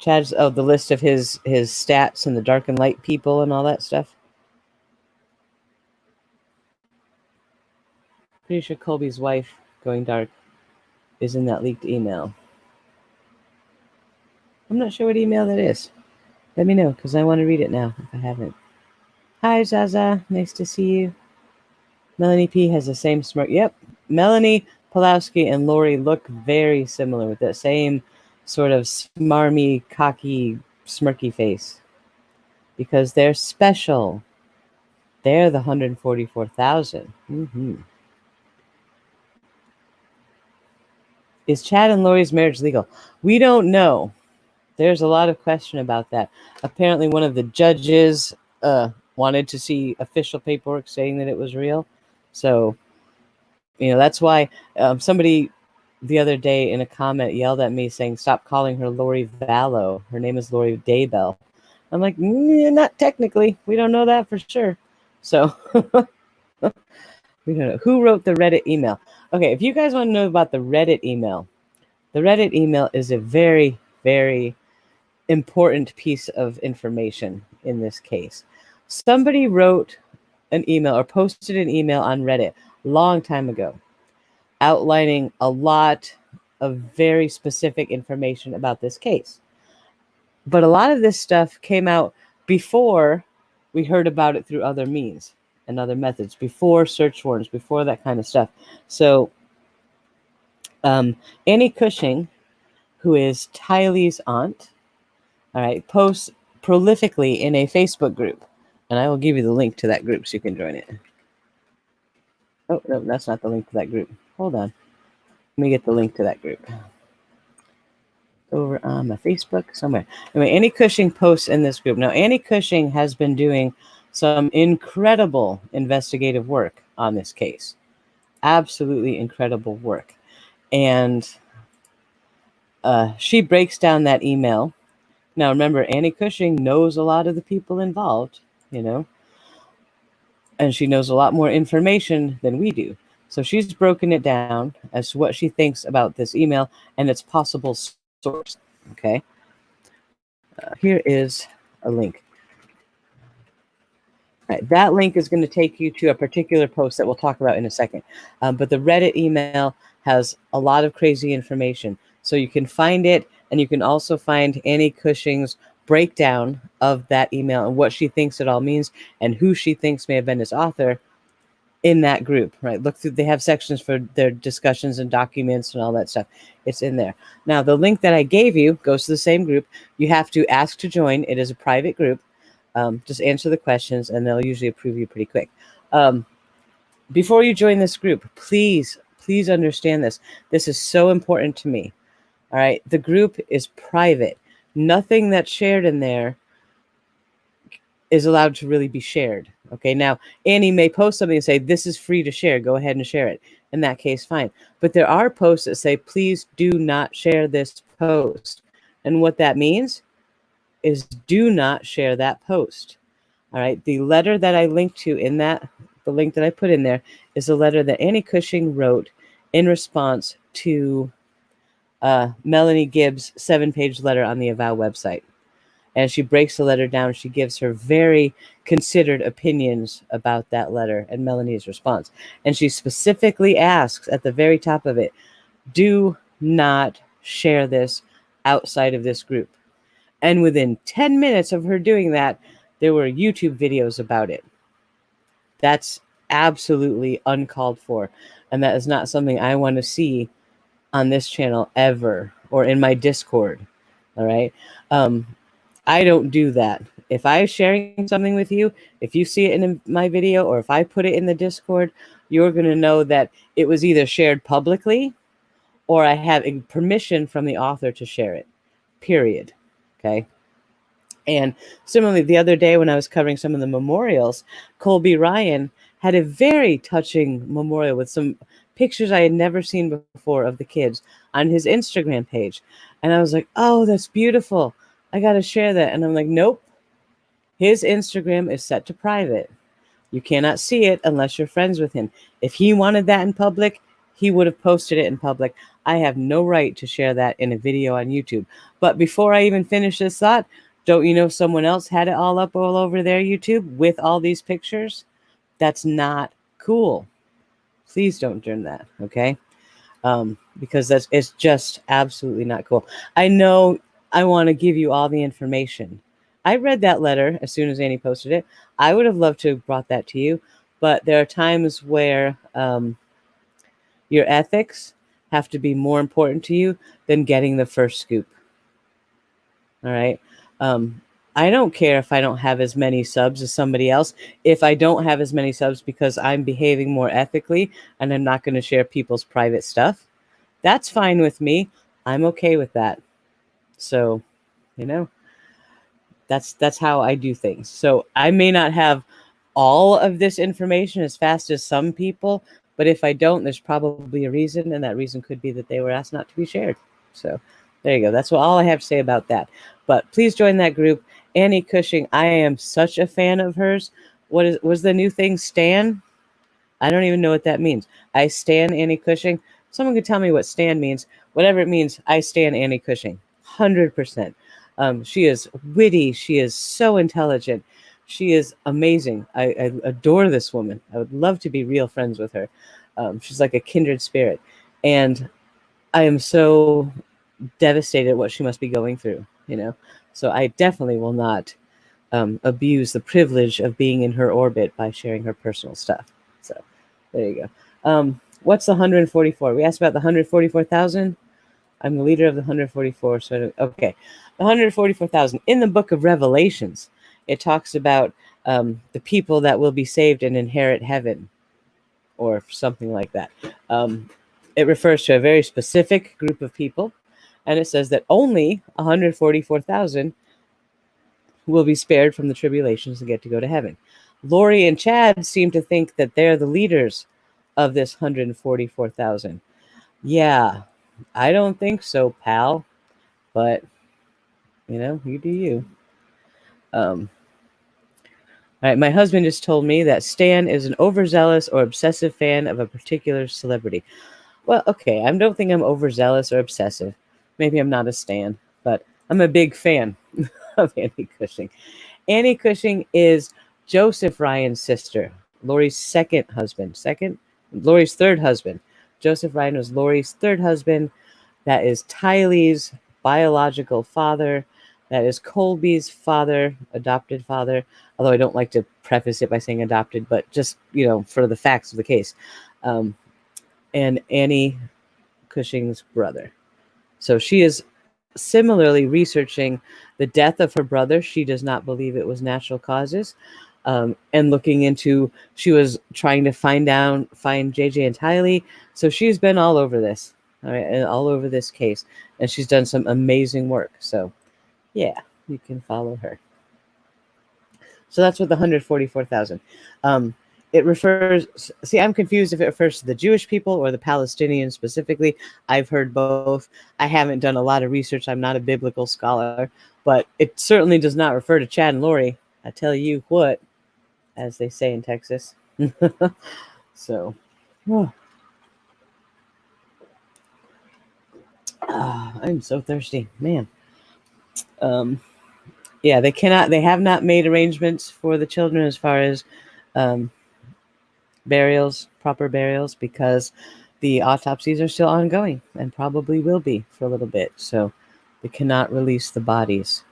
Chad's the list of his stats and the dark and light people and all that stuff. Pretty sure Colby's wife going dark is in that leaked email. I'm not sure what email that is. Let me know, because I want to read it now if I haven't. Hi, Zaza. Nice to see you. Melanie P has the same smirk. Yep. Melanie Pulowski and Lori look very similar with that same sort of smarmy, cocky, smirky face. Because they're special. They're the 144,000. Mm-hmm. Is Chad and Lori's marriage legal? We don't know. There's a lot of question about that. Apparently, one of the judges wanted to see official paperwork saying that it was real. So, that's why somebody the other day in a comment yelled at me saying, stop calling her Lori Vallow. Her name is Lori Daybell. I'm like, not technically. We don't know that for sure. So, we don't know. Who wrote the Reddit email? Okay, if you guys want to know about the Reddit email is a very, very important piece of information in this case. Somebody wrote an email or posted an email on Reddit a long time ago outlining a lot of very specific information about this case. But a lot of this stuff came out before we heard about it through other means and other methods, before search warrants, before that kind of stuff. So Annie Cushing, who is Tylee's aunt, all right, posts prolifically in a Facebook group. And I will give you the link to that group so you can join it. Oh, no, that's not the link to that group. Hold on. Let me get the link to that group. Over on my Facebook somewhere. Anyway, Annie Cushing posts in this group. Now, Annie Cushing has been doing some incredible investigative work on this case. Absolutely incredible work. And she breaks down that email. Now, remember, Annie Cushing knows a lot of the people involved, and she knows a lot more information than we do. So she's broken it down as to what she thinks about this email and its possible source. Okay. Here is a link. All right, that link is going to take you to a particular post that we'll talk about in a second. But the Reddit email has a lot of crazy information. So you can find it, and you can also find Annie Cushing's breakdown of that email and what she thinks it all means and who she thinks may have been its author in that group, right? Look through, they have sections for their discussions and documents and all that stuff. It's in there. Now, the link that I gave you goes to the same group. You have to ask to join. It is a private group. Just answer the questions, and they'll usually approve you pretty quick. Before you join this group, please understand this. This is so important to me. All right. The group is private. Nothing that's shared in there is allowed to really be shared. Okay. Now, Annie may post something and say, this is free to share. Go ahead and share it. In that case, fine. But there are posts that say, please do not share this post. And what that means is do not share that post. All right. The letter that I linked to in that, the link that I put in there is a letter that Annie Cushing wrote in response to Melanie Gibb's 7-page letter on the Avow website. And she breaks the letter down. She gives her very considered opinions about that letter and Melanie's response. And she specifically asks at the very top of it, do not share this outside of this group. And within 10 minutes of her doing that, there were YouTube videos about it. That's absolutely uncalled for. And that is not something I want to see on this channel ever, or in my Discord. All right. I don't do that. If I'm sharing something with you, if you see it in my video, or if I put it in the Discord, you're going to know that it was either shared publicly or I have permission from the author to share it, period. Okay. And similarly, the other day when I was covering some of the memorials, Colby Ryan had a very touching memorial with some pictures I had never seen before of the kids on his Instagram page. And I was like, oh, that's beautiful. I got to share that. And I'm like, nope. His Instagram is set to private. You cannot see it unless you're friends with him. If he wanted that in public, he would have posted it in public. I have no right to share that in a video on YouTube. But before I even finish this thought, don't you know someone else had it all up all over their YouTube with all these pictures? That's not cool. Please don't do that, okay? Because it's just absolutely not cool. I know I want to give you all the information, I read that letter as soon as Annie posted it. I would have loved to have brought that to you, but there are times where your ethics have to be more important to you than getting the first scoop. All right. Um, I don't care if I don't have as many subs as somebody else. If I don't have as many subs because I'm behaving more ethically and I'm not going to share people's private stuff, that's fine with me. I'm okay with that. So, you know, that's how I do things. So I may not have all of this information as fast as some people, but if I don't, there's probably a reason, and that reason could be that they were asked not to be shared. So there you go. That's all I have to say about that. But please join that group. Annie Cushing, I am such a fan of hers. Was the new thing Stan? I don't even know what that means. I stan Annie Cushing. Someone could tell me what stan means. Whatever it means, I stan Annie Cushing. 100%. She is witty. She is so intelligent. She is amazing. I adore this woman. I would love to be real friends with her. She's like a kindred spirit. And I am so devastated at what she must be going through, you know? So I definitely will not abuse the privilege of being in her orbit by sharing her personal stuff. So there you go. What's the 144? We asked about the 144,000. I'm the leader of the 144. So okay, the 144,000 in the book of Revelations. It talks about the people that will be saved and inherit heaven, or something like that. It refers to a very specific group of people, and it says that only 144,000 will be spared from the tribulations and get to go to heaven. Lori and Chad seem to think that they're the leaders of this 144,000. Yeah, I don't think so, pal. But, you do you. All right, my husband just told me that Stan is an overzealous or obsessive fan of a particular celebrity. Well, okay, I don't think I'm overzealous or obsessive. Maybe I'm not a Stan, but I'm a big fan of Annie Cushing. Annie Cushing is Joseph Ryan's sister, Lori's second husband. Lori's third husband. Joseph Ryan was Lori's third husband. That is Tylee's biological father. That is Colby's father, adopted father. Although I don't like to preface it by saying adopted, but just, for the facts of the case. And Annie Cushing's brother. So she is similarly researching the death of her brother. She does not believe it was natural causes. And looking into, she was trying to find JJ and Tylee. So she's been all over this, all right, and all over this case. And she's done some amazing work. So yeah, you can follow her. So that's what the 144,000. It refers, see, I'm confused if it refers to the Jewish people or the Palestinians specifically. I've heard both. I haven't done a lot of research. I'm not a biblical scholar, but it certainly does not refer to Chad and Lori. I tell you what, as they say in Texas. So, I'm so thirsty, man. Yeah, they have not made arrangements for the children as far as proper burials, because the autopsies are still ongoing and probably will be for a little bit. So they cannot release the bodies.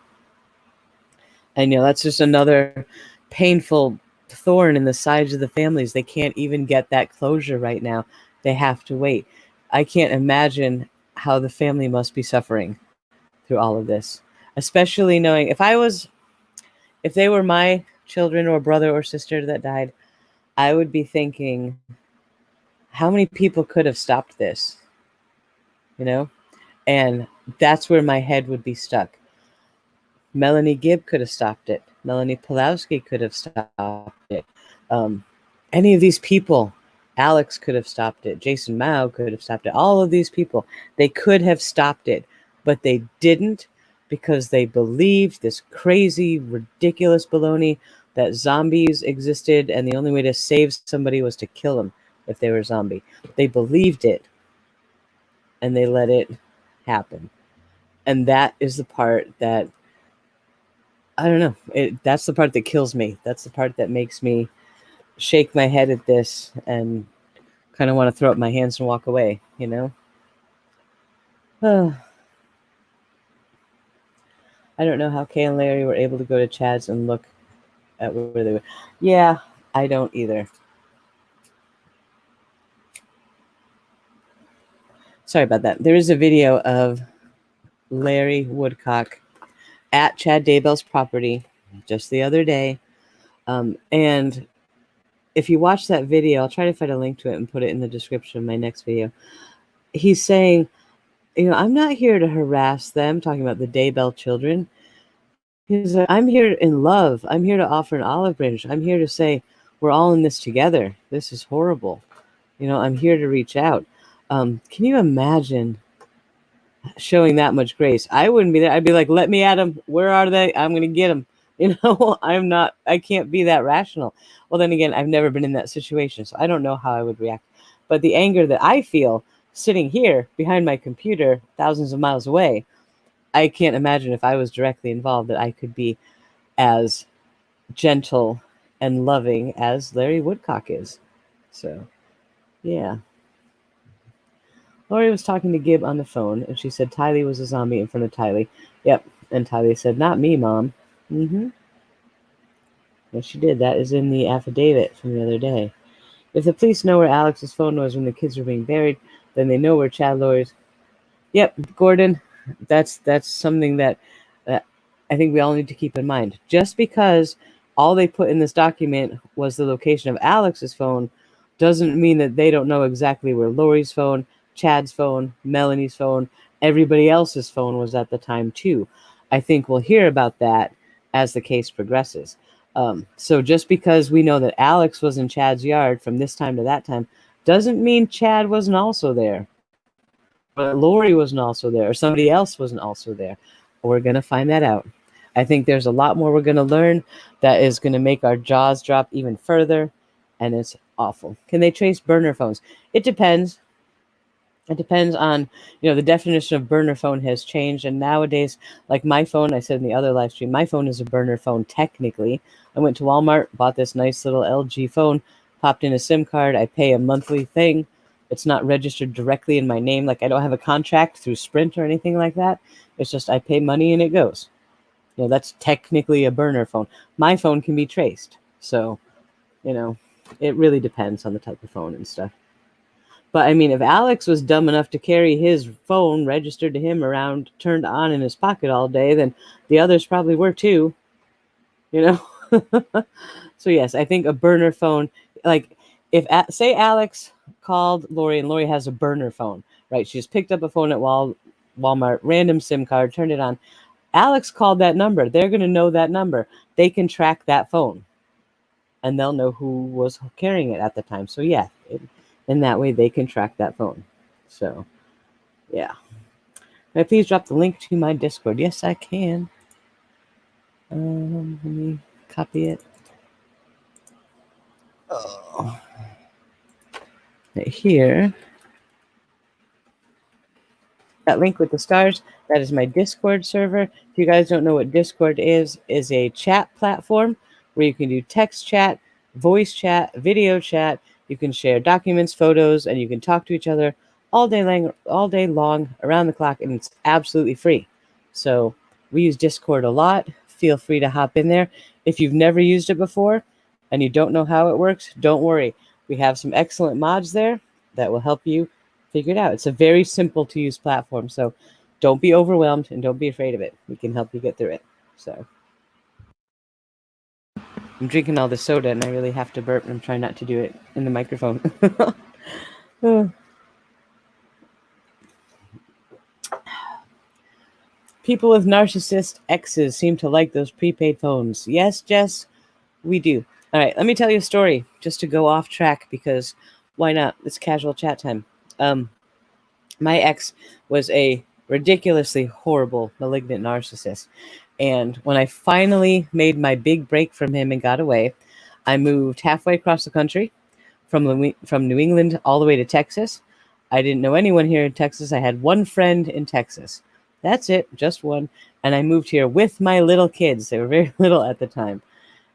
And, that's just another painful thorn in the sides of the families. They can't even get that closure right now. They have to wait. I can't imagine how the family must be suffering through all of this, especially knowing if they were my children or brother or sister that died, I would be thinking, how many people could have stopped this? And that's where my head would be stuck. Melanie Gibb could have stopped it. Melanie Pulowski could have stopped it. Any of these people, Alex could have stopped it. Jason Mao could have stopped it. All of these people, they could have stopped it, but they didn't, because they believed this crazy, ridiculous baloney that zombies existed and the only way to save somebody was to kill them if they were a zombie. They believed it, and they let it happen. And that is the part that, I don't know, that's the part that kills me. That's the part that makes me shake my head at this and kind of want to throw up my hands and walk away, I don't know how Kay and Larry were able to go to Chad's and look at where they were. Yeah, I don't either. Sorry about that. There is a video of Larry Woodcock at Chad Daybell's property just the other day. And if you watch that video, I'll try to find a link to it and put it in the description of my next video. He's saying, I'm not here to harass them, talking about the Daybell children. He's like, I'm here in love. I'm here to offer an olive branch. I'm here to say we're all in this together. This is horrible. I'm here to reach out. Can you imagine showing that much grace? I wouldn't be there. I'd be like, let me at them. Where are they? I'm going to get them. I can't be that rational. Well, then again, I've never been in that situation, so I don't know how I would react. But the anger that I feel sitting here behind my computer, thousands of miles away, I can't imagine if I was directly involved that I could be as gentle and loving as Larry Woodcock is. So, yeah. Lori was talking to Gibb on the phone, and she said Tylee was a zombie in front of Tylee. Yep. And Tylee said, not me, Mom. Mm-hmm. Yes, she did. That is in the affidavit from the other day. If the police know where Alex's phone was when the kids were being buried, then they know where Chad Lori's. Yep, Gordon, that's something that I think we all need to keep in mind. Just because all they put in this document was the location of Alex's phone doesn't mean that they don't know exactly where Lori's phone, Chad's phone, Melanie's phone, everybody else's phone was at the time too. I think we'll hear about that as the case progresses. So just because we know that Alex was in Chad's yard from this time to that time doesn't mean Chad wasn't also there, or Lori wasn't also there, or somebody else wasn't also there. We're going to find that out. I think there's a lot more we're going to learn that is going to make our jaws drop even further, and it's awful. Can they trace burner phones? It depends. It depends on, the definition of burner phone has changed. And nowadays, like my phone, I said in the other live stream, my phone is a burner phone technically. I went to Walmart, bought this nice little LG phone, popped in a SIM card. I pay a monthly thing. It's not registered directly in my name. Like I don't have a contract through Sprint or anything like that. It's just I pay money and it goes. That's technically a burner phone. My phone can be traced. So, it really depends on the type of phone and stuff. But I mean, if Alex was dumb enough to carry his phone registered to him around, turned on in his pocket all day, then the others probably were too, So yes, I think a burner phone, like if say Alex called Lori and Lori has a burner phone, right? She just picked up a phone at Walmart, random SIM card, turned it on. Alex called that number. They're going to know that number. They can track that phone and they'll know who was carrying it at the time. So yeah, and that way they can track that phone. So, yeah. May I please drop the link to my Discord? Yes, I can. Let me copy it. Oh. Right here. That link with the stars, that is my Discord server. If you guys don't know what Discord is a chat platform where you can do text chat, voice chat, video chat. You can share documents, photos, and you can talk to each other all day long, around the clock, and it's absolutely free. So we use Discord a lot. Feel free to hop in there. If you've never used it before and you don't know how it works, don't worry. We have some excellent mods there that will help you figure it out. It's a very simple to use platform, so don't be overwhelmed and don't be afraid of it. We can help you get through it. So I'm drinking all the soda and I really have to burp, and I'm trying not to do it in the microphone. People with narcissist exes seem to like those prepaid phones. Yes, Jess, we do. All right, let me tell you a story just to go off track, because why not? It's casual chat time. My ex was a ridiculously horrible, malignant narcissist. And when I finally made my big break from him and got away, I moved halfway across the country from New England all the way to Texas. I didn't know anyone here in Texas. I had one friend in Texas. That's it, just one. And I moved here with my little kids. They were very little at the time.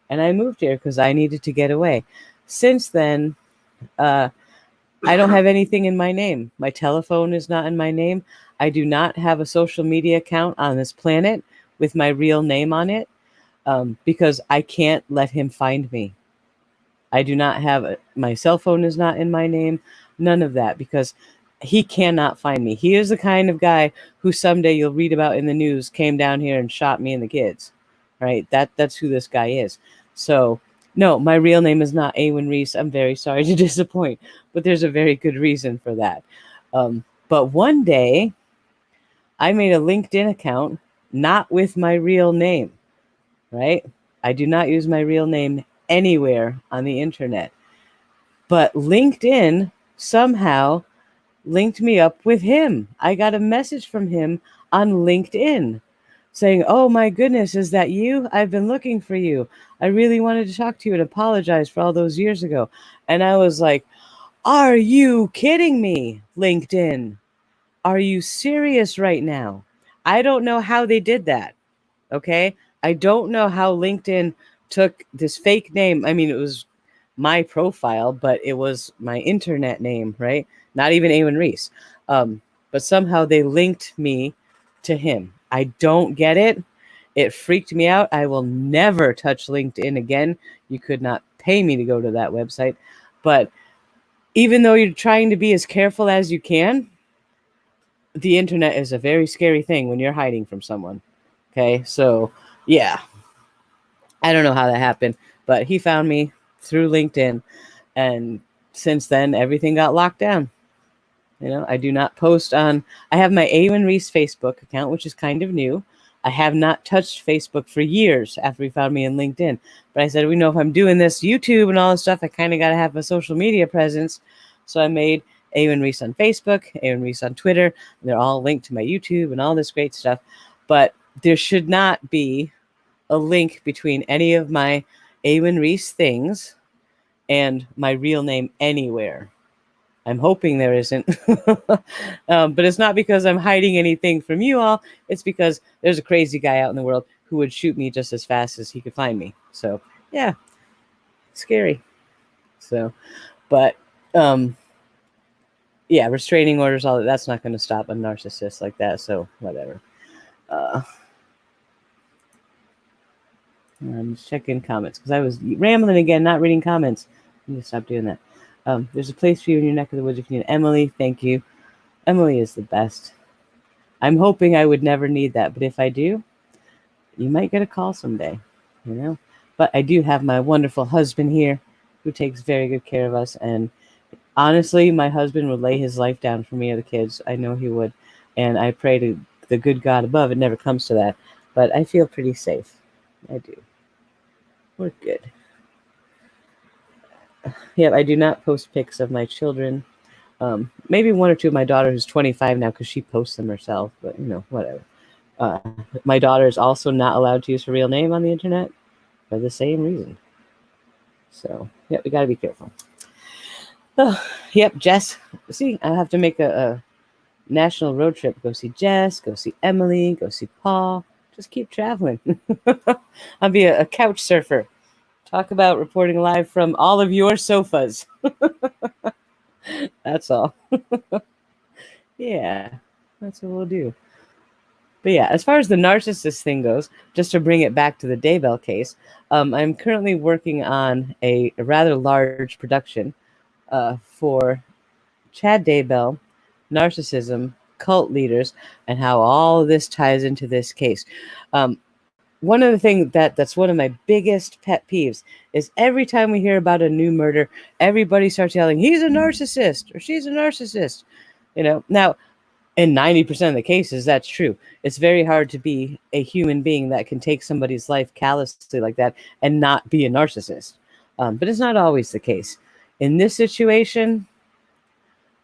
And I moved here because I needed to get away. Since then, I don't have anything in my name. My telephone is not in my name. I do not have a social media account on this planet with my real name on it, because I can't let him find me. I do not have my cell phone is not in my name, none of that, because he cannot find me. He is the kind of guy who someday you'll read about in the news came down here and shot me and the kids, right? That's who this guy is. So no, my real name is not Awen Reese. I'm very sorry to disappoint, but there's a very good reason for that. But one day I made a LinkedIn account, not with my real name, right? I do not use my real name anywhere on the internet. But LinkedIn somehow linked me up with him. I got a message from him on LinkedIn saying, "Oh my goodness, is that you? I've been looking for you. I really wanted to talk to you and apologize for all those years ago." And I was like, "Are you kidding me, LinkedIn? Are you serious right now?" I don't know how they did that. Okay. I don't know how LinkedIn took this fake name. I mean, it was my profile, but it was my internet name, right? Not even Awen Reese. But somehow they linked me to him. I don't get it. It freaked me out. I will never touch LinkedIn again. You could not pay me to go to that website. But even though you're trying to be as careful as you can, the internet is a very scary thing when you're hiding from someone. Okay, so yeah, I don't know how that happened, but he found me through LinkedIn, and since then everything got locked down. I do not post on. I have my Awen Reese Facebook account, which is kind of new. I have not touched Facebook for years after he found me in LinkedIn. But I said, we know if I'm doing this YouTube and all this stuff, I kind of got to have a social media presence. So I made Awen Reese on Facebook, Awen Reese on Twitter. And they're all linked to my YouTube and all this great stuff. But there should not be a link between any of my Awen Reese things and my real name anywhere. I'm hoping there isn't. But it's not because I'm hiding anything from you all. It's because there's a crazy guy out in the world who would shoot me just as fast as he could find me. So, yeah, scary. So, but, yeah, restraining orders, all that's not going to stop a narcissist like that. So, whatever. I'm just checking comments because I was rambling again, not reading comments. I need to stop doing that. There's a place for you in your neck of the woods if you need. Emily, thank you. Emily is the best. I'm hoping I would never need that, but if I do, you might get a call someday, But I do have my wonderful husband here who takes very good care of us. And honestly, my husband would lay his life down for me or the kids. I know he would. And I pray to the good God above. It never comes to that. But I feel pretty safe. I do. We're good. Yeah, I do not post pics of my children. Maybe one or two of my daughter who's 25 now because she posts them herself, but whatever. My daughter is also not allowed to use her real name on the internet for the same reason. So, yeah, we got to be careful. Oh, yep, Jess. See, I have to make a national road trip. Go see Jess, go see Emily, go see Paul. Just keep traveling. I'll be a couch surfer. Talk about reporting live from all of your sofas. That's all. Yeah, that's what we'll do. But yeah, as far as the narcissist thing goes, just to bring it back to the Daybell case, I'm currently working on a rather large production for Chad Daybell, narcissism, cult leaders, and how all of this ties into this case. One of the things that's one of my biggest pet peeves is every time we hear about a new murder, everybody starts yelling, he's a narcissist or she's a narcissist. Now, in 90% of the cases, that's true. It's very hard to be a human being that can take somebody's life callously like that and not be a narcissist. But it's not always the case. In this situation,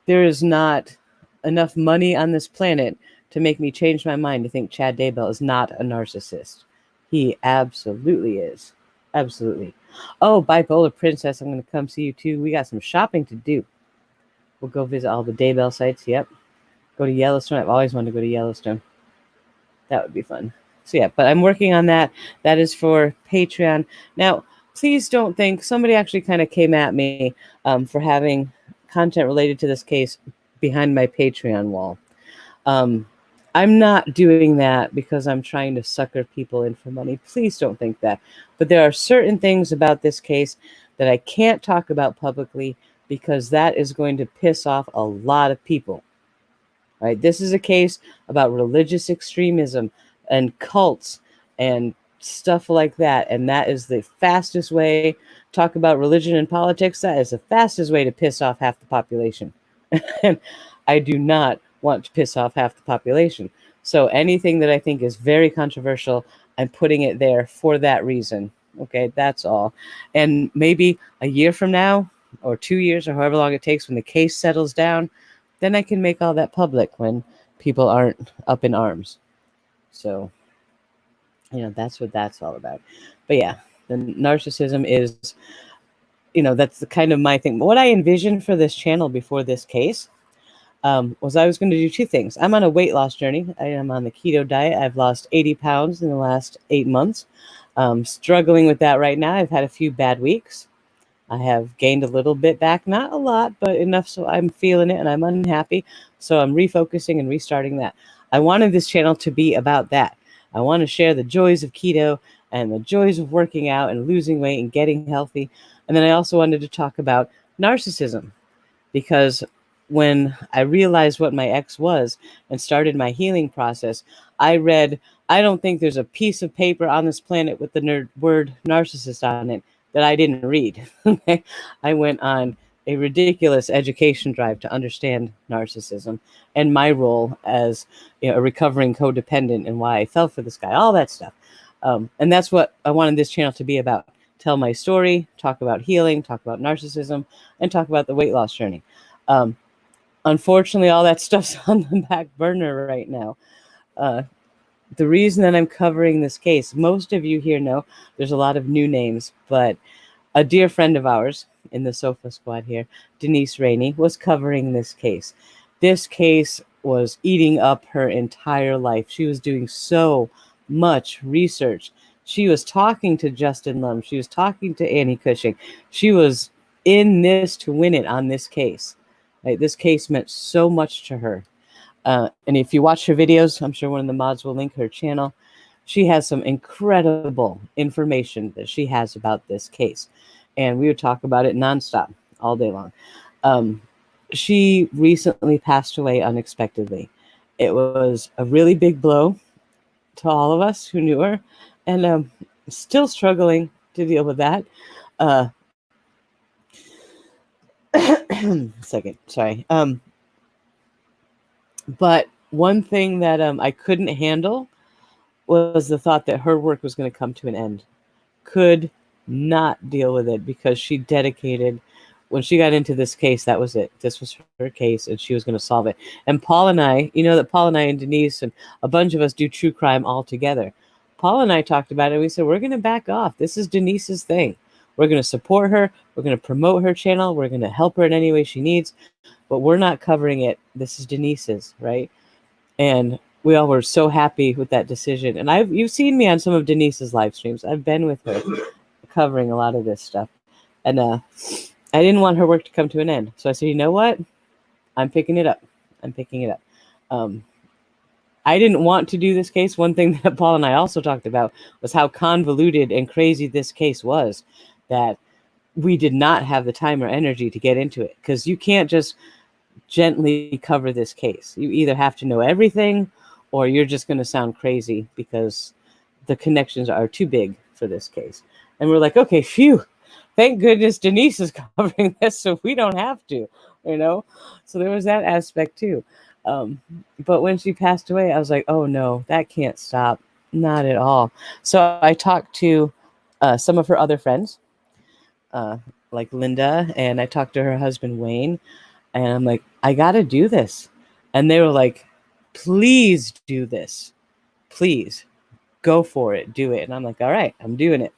there is not enough money on this planet to make me change my mind to think Chad Daybell is not a narcissist. He absolutely is. Absolutely. Oh, Bipolar Princess, I'm going to come see you too. We got some shopping to do. We'll go visit all the Daybell sites. Yep. Go to Yellowstone. I've always wanted to go to Yellowstone. That would be fun. So yeah, but I'm working on that. That is for Patreon. Now, please don't think somebody actually kind of came at me for having content related to this case behind my Patreon wall. I'm not doing that because I'm trying to sucker people in for money. Please don't think that. But there are certain things about this case that I can't talk about publicly because that is going to piss off a lot of people. Right? This is a case about religious extremism and cults and stuff like that. And that is the fastest way. Talk about religion and politics. That is the fastest way to piss off half the population. And I do not want to piss off half the population. So anything that I think is very controversial, I'm putting it there for that reason. Okay, that's all. And maybe a year from now, or 2 years, or however long it takes when the case settles down, then I can make all that public when people aren't up in arms. So, that's what that's all about. But yeah, the narcissism is, that's the kind of my thing. What I envisioned for this channel before this case was I was going to do two things. I'm on a weight loss journey. I am on the keto diet. I've lost 80 pounds in the last 8 months. Struggling with that right now. I've had a few bad weeks. I have gained a little bit back, not a lot, but enough so I'm feeling it and I'm unhappy. So I'm refocusing and restarting that. I wanted this channel to be about that. I want to share the joys of keto and the joys of working out and losing weight and getting healthy. And then I also wanted to talk about narcissism, because when I realized what my ex was and started my healing process, I read, I don't think there's a piece of paper on this planet with the word narcissist on it that I didn't read. I went on a ridiculous education drive to understand narcissism and my role as a recovering codependent and why I fell for this guy, all that stuff. And that's what I wanted this channel to be about. Tell my story, talk about healing, talk about narcissism, and talk about the weight loss journey. Unfortunately, all that stuff's on the back burner right now. The reason that I'm covering this case, most of you here know there's a lot of new names, but a dear friend of ours in the Sofa Squad here, Denise Rainey, was covering this case. This case was eating up her entire life. She was doing so much research. She was talking to Justin Lum. She was talking to Annie Cushing. She was in this to win it on this case. Right? This case meant so much to her. And if you watch her videos, I'm sure one of the mods will link her channel. She has some incredible information that she has about this case. And we would talk about it nonstop all day long. She recently passed away unexpectedly. It was a really big blow to all of us who knew her, and still struggling to deal with that. Second, sorry. But one thing that I couldn't handle was the thought that her work was going to come to an end. Could not deal with it because she dedicated, when she got into this case, that was it. This was her case and she was going to solve it. And Paul and I, that Paul and I and Denise and a bunch of us do true crime all together. Paul and I talked about it. We said, we're going to back off. This is Denise's thing. We're going to support her. We're going to promote her channel. We're going to help her in any way she needs, but we're not covering it. This is Denise's, right? And we all were so happy with that decision. And you've seen me on some of Denise's live streams. I've been with her covering a lot of this stuff. And I didn't want her work to come to an end. So I said, you know what? I'm picking it up. I'm picking it up. I didn't want to do this case. One thing that Paul and I also talked about was how convoluted and crazy this case was, that we did not have the time or energy to get into it, because you can't just gently cover this case. You either have to know everything or you're just going to sound crazy because the connections are too big for this case. And we're like, okay, phew, thank goodness Denise is covering this so we don't have to, So there was that aspect too. But when she passed away, I was like, oh no, that can't stop. Not at all. So I talked to some of her other friends, like Linda, and I talked to her husband, Wayne, and I'm like, I got to do this. And they were like, please do this. Please go for it. Do it. And I'm like, all right, I'm doing it.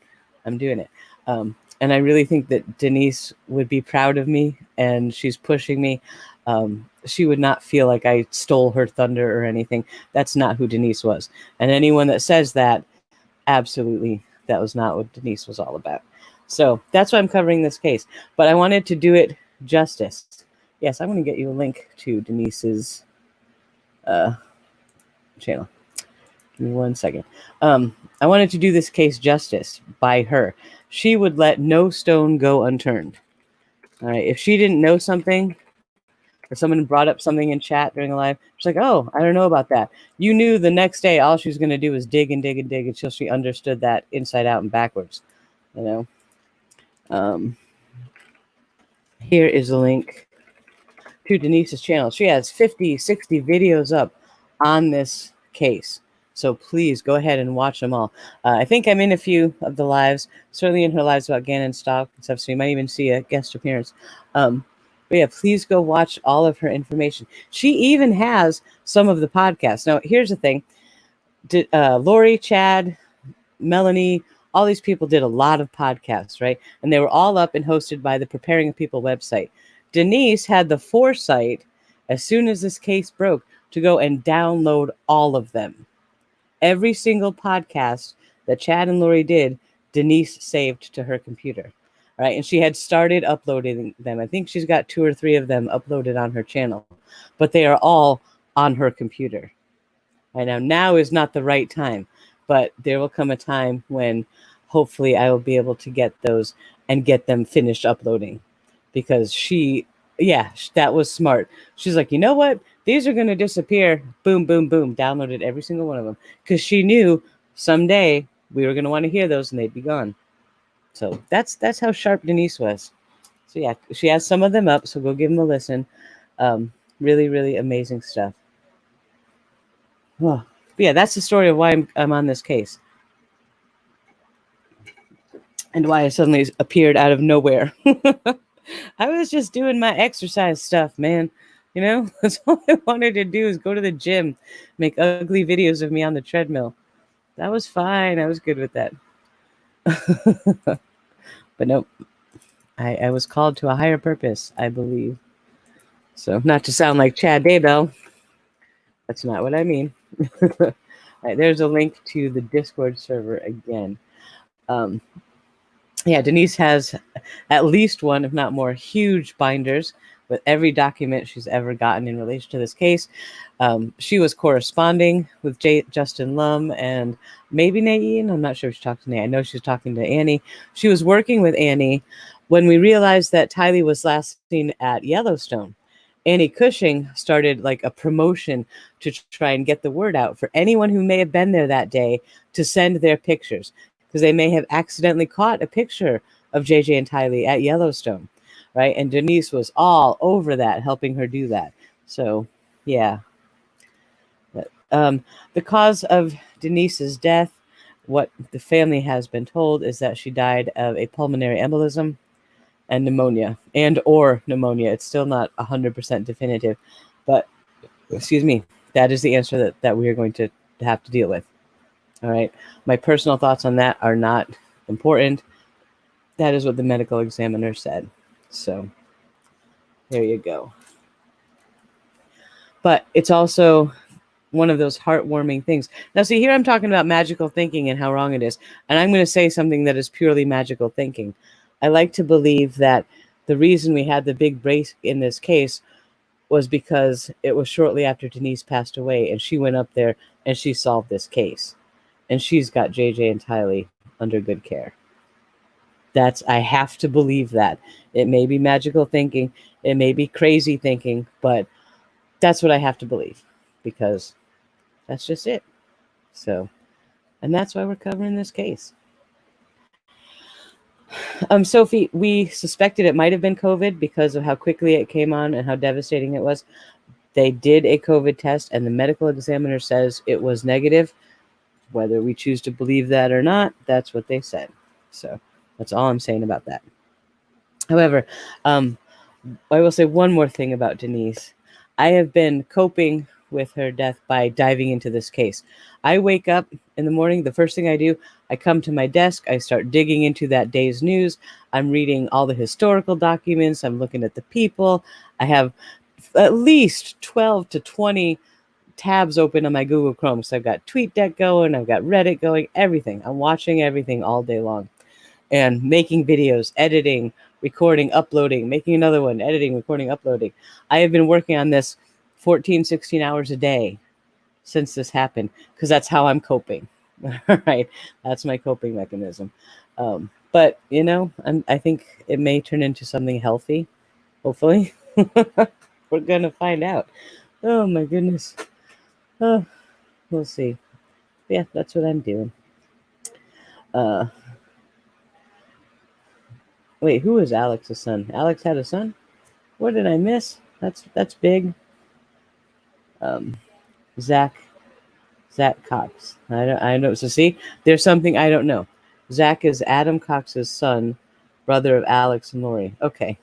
And I really think that Denise would be proud of me, and she's pushing me. She would not feel like I stole her thunder or anything. That's not who Denise was. And anyone that says that, absolutely, that was not what Denise was all about. So that's why I'm covering this case. But I wanted to do it justice. Yes, I'm going to get you a link to Denise's channel. Give me 1 second. I wanted to do this case justice by her. She would let no stone go unturned. All right. If she didn't know something, or someone brought up something in chat during a live, she's like, "Oh, I don't know about that." You knew the next day all she was going to do was dig and dig and dig until she understood that inside out and backwards. You know. Here is a link to Denise's channel. She has 50, 60 videos up on this case. So please go ahead and watch them all. I think I'm in a few of the lives, certainly in her lives about Gannon stock and stuff, so you might even see a guest appearance. But yeah, please go watch all of her information. She even has some of the podcasts. Now, here's the thing. Lori, Chad, Melanie, all these people did a lot of podcasts, right? And they were all up and hosted by the Preparing People website. Denise had the foresight, as soon as this case broke, to go and download all of them. Every single podcast that Chad and Lori did, Denise saved to her computer, right? And she had started uploading them. I think she's got 2 or 3 of them uploaded on her channel, but they are all on her computer. Right now is not the right time, but there will come a time when hopefully I will be able to get those and get them finished uploading, because that was smart. She's like, you know what? These are going to disappear. Boom, boom, boom. Downloaded every single one of them because she knew someday we were going to want to hear those and they'd be gone. So that's how sharp Denise was. So yeah, she has some of them up. So go give them a listen. Really, really amazing stuff. Oh, yeah, that's the story of why I'm on this case. And why I suddenly appeared out of nowhere. I was just doing my exercise stuff, man. You know, that's all I wanted to do is go to the gym, make ugly videos of me on the treadmill. That was fine. I was good with that. But nope, I was called to a higher purpose, I believe. So not to sound like Chad Daybell. That's not what I mean. All right, there's a link to the Discord server again. Yeah, Denise has at least one, if not more, huge binders with every document she's ever gotten in relation to this case. She was corresponding with Justin Lum and maybe Naeem. I'm not sure if she talked to Naeem. I know she was talking to Annie. She was working with Annie when we realized that Tylee was last seen at Yellowstone. Annie Cushing started like a promotion to try and get the word out for anyone who may have been there that day to send their pictures, because they may have accidentally caught a picture of JJ and Tylee at Yellowstone, right? And Denise was all over that, helping her do that. So, yeah. The cause of Denise's death, what the family has been told, is that she died of a pulmonary embolism and pneumonia, It's still not 100% definitive, but, excuse me, that is the answer that we are going to have to deal with. All right. My personal thoughts on that are not important. That is what the medical examiner said. So there you go. But it's also one of those heartwarming things. Now, see, here I'm talking about magical thinking and how wrong it is. And I'm going to say something that is purely magical thinking. I like to believe that the reason we had the big break in this case was because it was shortly after Denise passed away and she went up there and she solved this case. And she's got JJ and Tylee under good care. I have to believe that. It may be magical thinking. It may be crazy thinking, but that's what I have to believe, because that's just it. So, and that's why we're covering this case. Sophie, we suspected it might have been COVID because of how quickly it came on and how devastating it was. They did a COVID test and the medical examiner says it was negative. Whether we choose to believe that or not, that's what they said. So that's all I'm saying about that. However, I will say one more thing about Denise. I have been coping with her death by diving into this case. I wake up in the morning. The first thing I do, I come to my desk. I start digging into that day's news. I'm reading all the historical documents. I'm looking at the people. I have at least 12 to 20 tabs open on my Google Chrome. So I've got TweetDeck going. I've got Reddit going, everything. I'm watching everything all day long and making videos, editing, recording, uploading, making another one, editing, recording, uploading. I have been working on this 14, 16 hours a day since this happened, because that's how I'm coping. Right, that's my coping mechanism. But I think it may turn into something healthy. Hopefully, we're gonna find out. Oh my goodness. Oh, we'll see. Yeah, that's what I'm doing. Uh, wait, who was Alex's son? Alex had a son. What did I miss? That's big. Um, Zach Cox. I know. So see, there's something I don't know. Zach is Adam Cox's son, brother of Alex and Lori. Okay,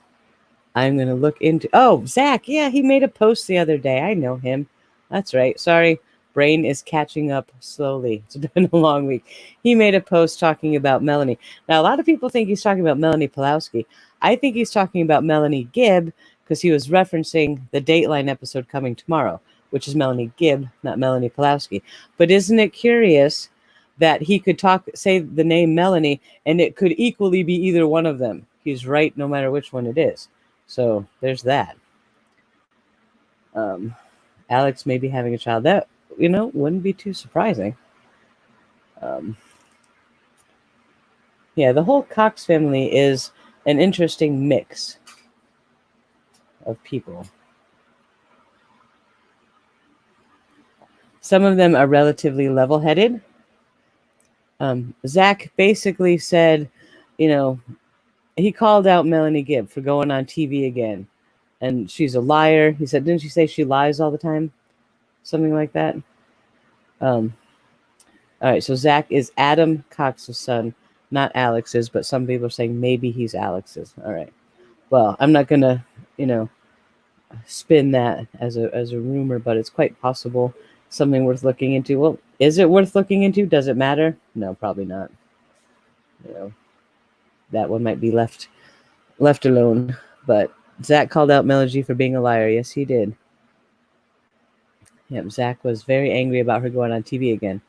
I'm gonna look into. Oh, Zach. Yeah, he made a post the other day. I know him. That's right. Sorry, brain is catching up slowly. It's been a long week. He made a post talking about Melanie. Now, a lot of people think he's talking about Melanie Pulowski. I think he's talking about Melanie Gibb because he was referencing the Dateline episode coming tomorrow, which is Melanie Gibb, not Melanie Pulowski. But isn't it curious that he could say the name Melanie, and it could equally be either one of them? He's right no matter which one it is. So there's that. Alex may be having a child. That, wouldn't be too surprising. Yeah, the whole Cox family is an interesting mix of people. Some of them are relatively level-headed. Zach basically said, he called out Melanie Gibb for going on TV again. And she's a liar. He said, didn't she say she lies all the time? Something like that. All right, so Zach is Adam Cox's son, not Alex's, but some people are saying maybe he's Alex's. All right. Well, I'm not going to, spin that as a rumor, but it's quite possible, something worth looking into. Well, is it worth looking into? Does it matter? No, probably not. That one might be left alone. But Zach called out Melanie for being a liar. Yes, he did. Yep, Zach was very angry about her going on TV again.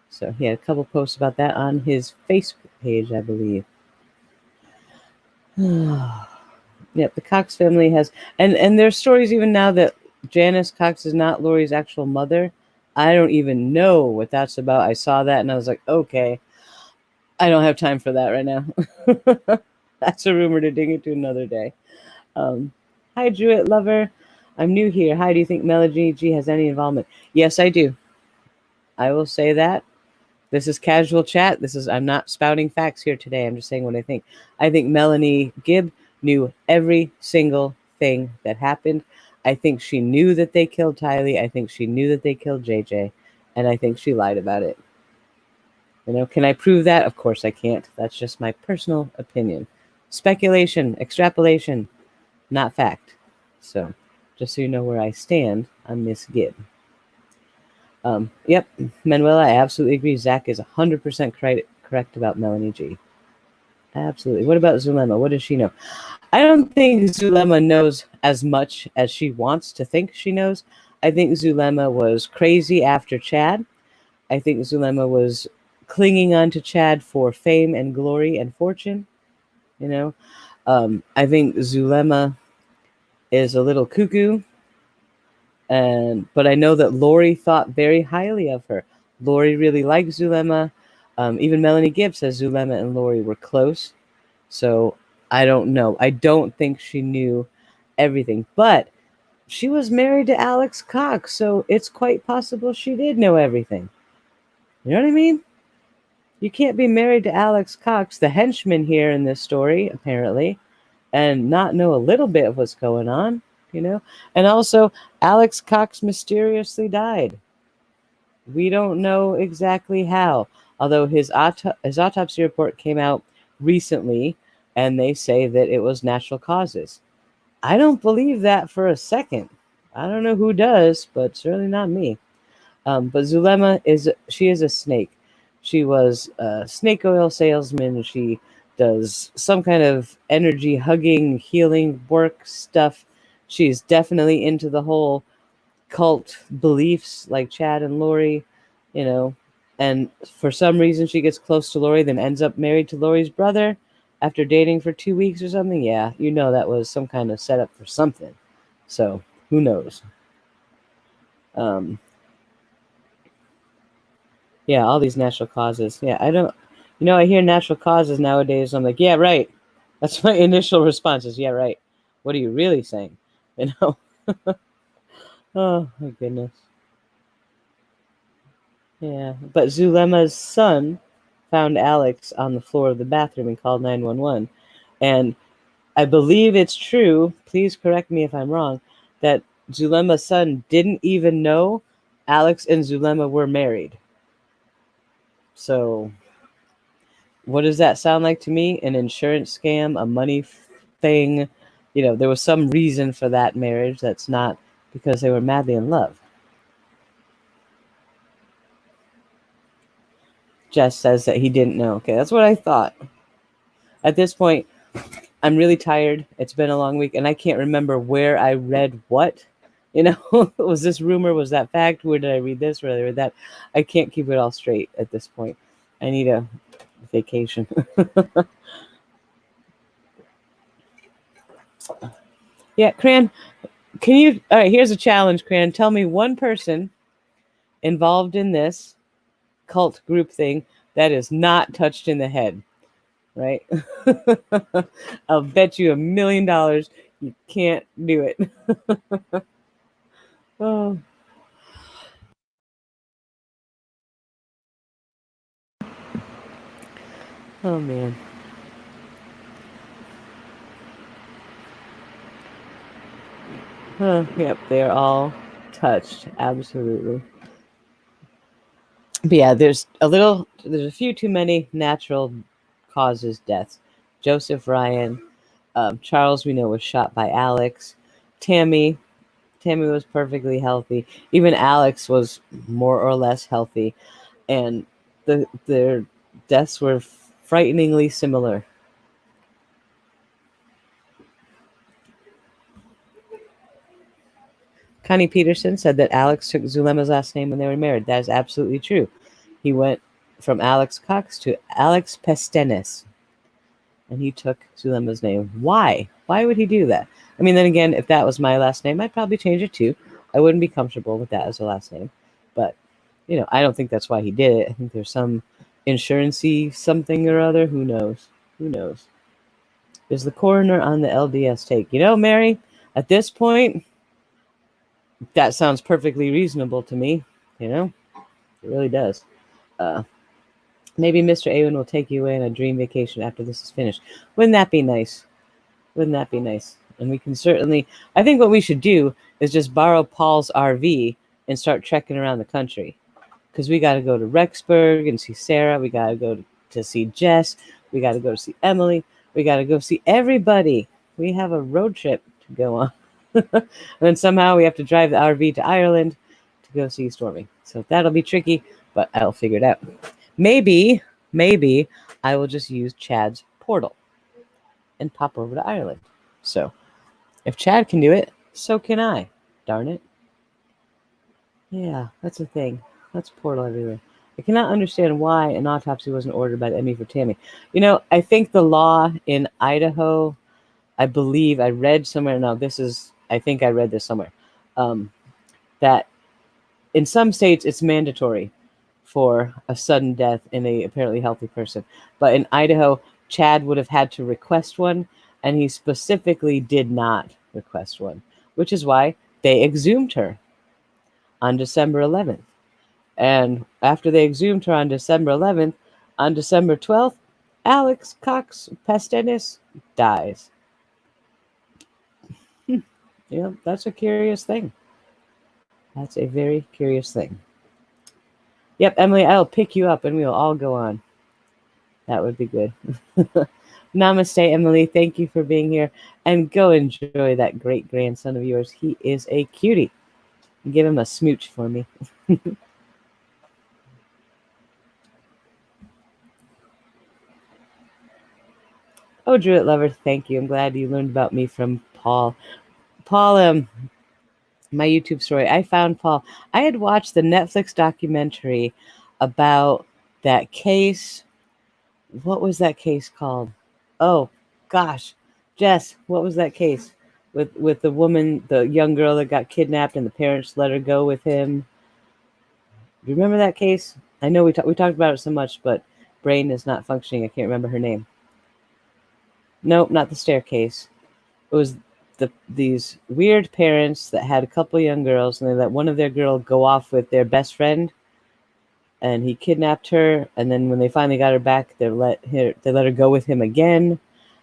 So he had a couple posts about that on his Facebook page, I believe. Yep, the Cox family has, and there's stories even now that Janice Cox is not Lori's actual mother. I don't even know what that's about. I saw that and I was like, okay, I don't have time for that right now. That's a rumor to dig into another day. Hi, Jewett Lover. I'm new here. Hi, do you think Melanie G has any involvement? Yes, I do. I will say that. This is casual chat. I'm not spouting facts here today. I'm just saying what I think. I think Melanie Gibb knew every single thing that happened. I think she knew that they killed Tylee. I think she knew that they killed JJ. And I think she lied about it. Can I prove that? Of course I can't. That's just my personal opinion. Speculation, extrapolation, not fact. So, just so you know where I stand on Miss Gibb. Yep, Manuela, I absolutely agree. Zach is 100% correct about Melanie G. Absolutely. What about Zulema? What does she know? I don't think Zulema knows as much as she wants to think she knows. I think Zulema was crazy after Chad. I think Zulema was clinging on to Chad for fame and glory and fortune. I think Zulema is a little cuckoo. But I know that Lori thought very highly of her. Lori really liked Zulema. Even Melanie Gibb says Zulema and Lori were close. So I don't know. I don't think she knew everything. But she was married to Alex Cox, so it's quite possible she did know everything. You know what I mean? You can't be married to Alex Cox, the henchman here in this story, apparently, and not know a little bit of what's going on. And also Alex Cox mysteriously died. We don't know exactly how, although his autopsy report came out recently and they say that it was natural causes. I don't believe that for a second. I don't know who does, but certainly not me. But Zulema is a snake. She was a snake oil salesman. She does some kind of energy hugging, healing work stuff. She's definitely into the whole cult beliefs like Chad and Lori, and for some reason she gets close to Lori, then ends up married to Lori's brother after dating for 2 weeks or something. Yeah, that was some kind of setup for something. So who knows? Yeah, all these natural causes. Yeah, I don't, I hear natural causes nowadays. I'm like, yeah, right. That's my initial response is, yeah, right. What are you really saying? You know? Oh, my goodness. Yeah, but Zulema's son found Alex on the floor of the bathroom and called 911. And I believe it's true, please correct me if I'm wrong, that Zulema's son didn't even know Alex and Zulema were married. So what does that sound like to me? An insurance scam, a money thing. There was some reason for that marriage that's not because they were madly in love. Jess says that he didn't know. Okay, that's what I thought. At this point, I'm really tired. It's been a long week, and I can't remember where I read what. Was this rumor? Was that fact? Where did I read this? Where did I read that? I can't keep it all straight at this point. I need a vacation. Yeah, Cran, all right, here's a challenge, Cran. Tell me one person involved in this cult group thing that is not touched in the head, right? I'll bet you $1 million you can't do it. Oh. Oh, man. Yep, they're all touched. Absolutely. But yeah, there's a few too many natural causes deaths. Joseph Ryan, Charles, we know, was shot by Alex. Tammy was perfectly healthy. Even Alex was more or less healthy. And their deaths were frighteningly similar. Connie Peterson said that Alex took Zulema's last name when they were married. That is absolutely true. He went from Alex Cox to Alex Pestenes, and he took Zulema's name. Why? Why would he do that? I mean, then again, if that was my last name, I'd probably change it too. I wouldn't be comfortable with that as a last name. But, I don't think that's why he did it. I think there's some insurance-y something or other. Who knows? Who knows? Is the coroner on the LDS take? Mary, at this point, that sounds perfectly reasonable to me. It really does. Maybe Mr. Awen will take you away on a dream vacation after this is finished. Wouldn't that be nice? Wouldn't that be nice? And we can certainly, I think what we should do is just borrow Paul's RV and start trekking around the country. Because we got to go to Rexburg and see Sarah. We got to go to see Jess. We got to go to see Emily. We got to go see everybody. We have a road trip to go on. And then somehow we have to drive the RV to Ireland to go see Stormy. So that'll be tricky, but I'll figure it out. Maybe I will just use Chad's portal and pop over to Ireland. So if Chad can do it, so can I. Darn it. Yeah, that's the thing. That's portal everywhere. I cannot understand why an autopsy wasn't ordered by the ME for Tammy. I think the law in Idaho, I believe I read somewhere. No, I think I read this somewhere. That in some states it's mandatory for a sudden death in a apparently healthy person. But in Idaho, Chad would have had to request one, and he specifically did not request one, which is why they exhumed her on December 11th. And after they exhumed her on December 11th, on December 12th, Alex Cox Pestenis dies. That's a curious thing. That's a very curious thing. Yep, Emily, I'll pick you up and we'll all go on. That would be good. Namaste, Emily. Thank you for being here. And go enjoy that great grandson of yours. He is a cutie. Give him a smooch for me. Oh, Druid Lover, thank you. I'm glad you learned about me from Paul. Paul, my YouTube story. I found Paul. I had watched the Netflix documentary about that case. What was that case called? Oh, gosh. Jess, what was that case? With the woman, the young girl that got kidnapped and the parents let her go with him. Do you remember that case? I know we talked about it so much, but brain is not functioning. I can't remember her name. Nope, not the staircase. It was these weird parents that had a couple young girls, and they let one of their girls go off with their best friend, and he kidnapped her. And then when they finally got her back, they let her go with him again.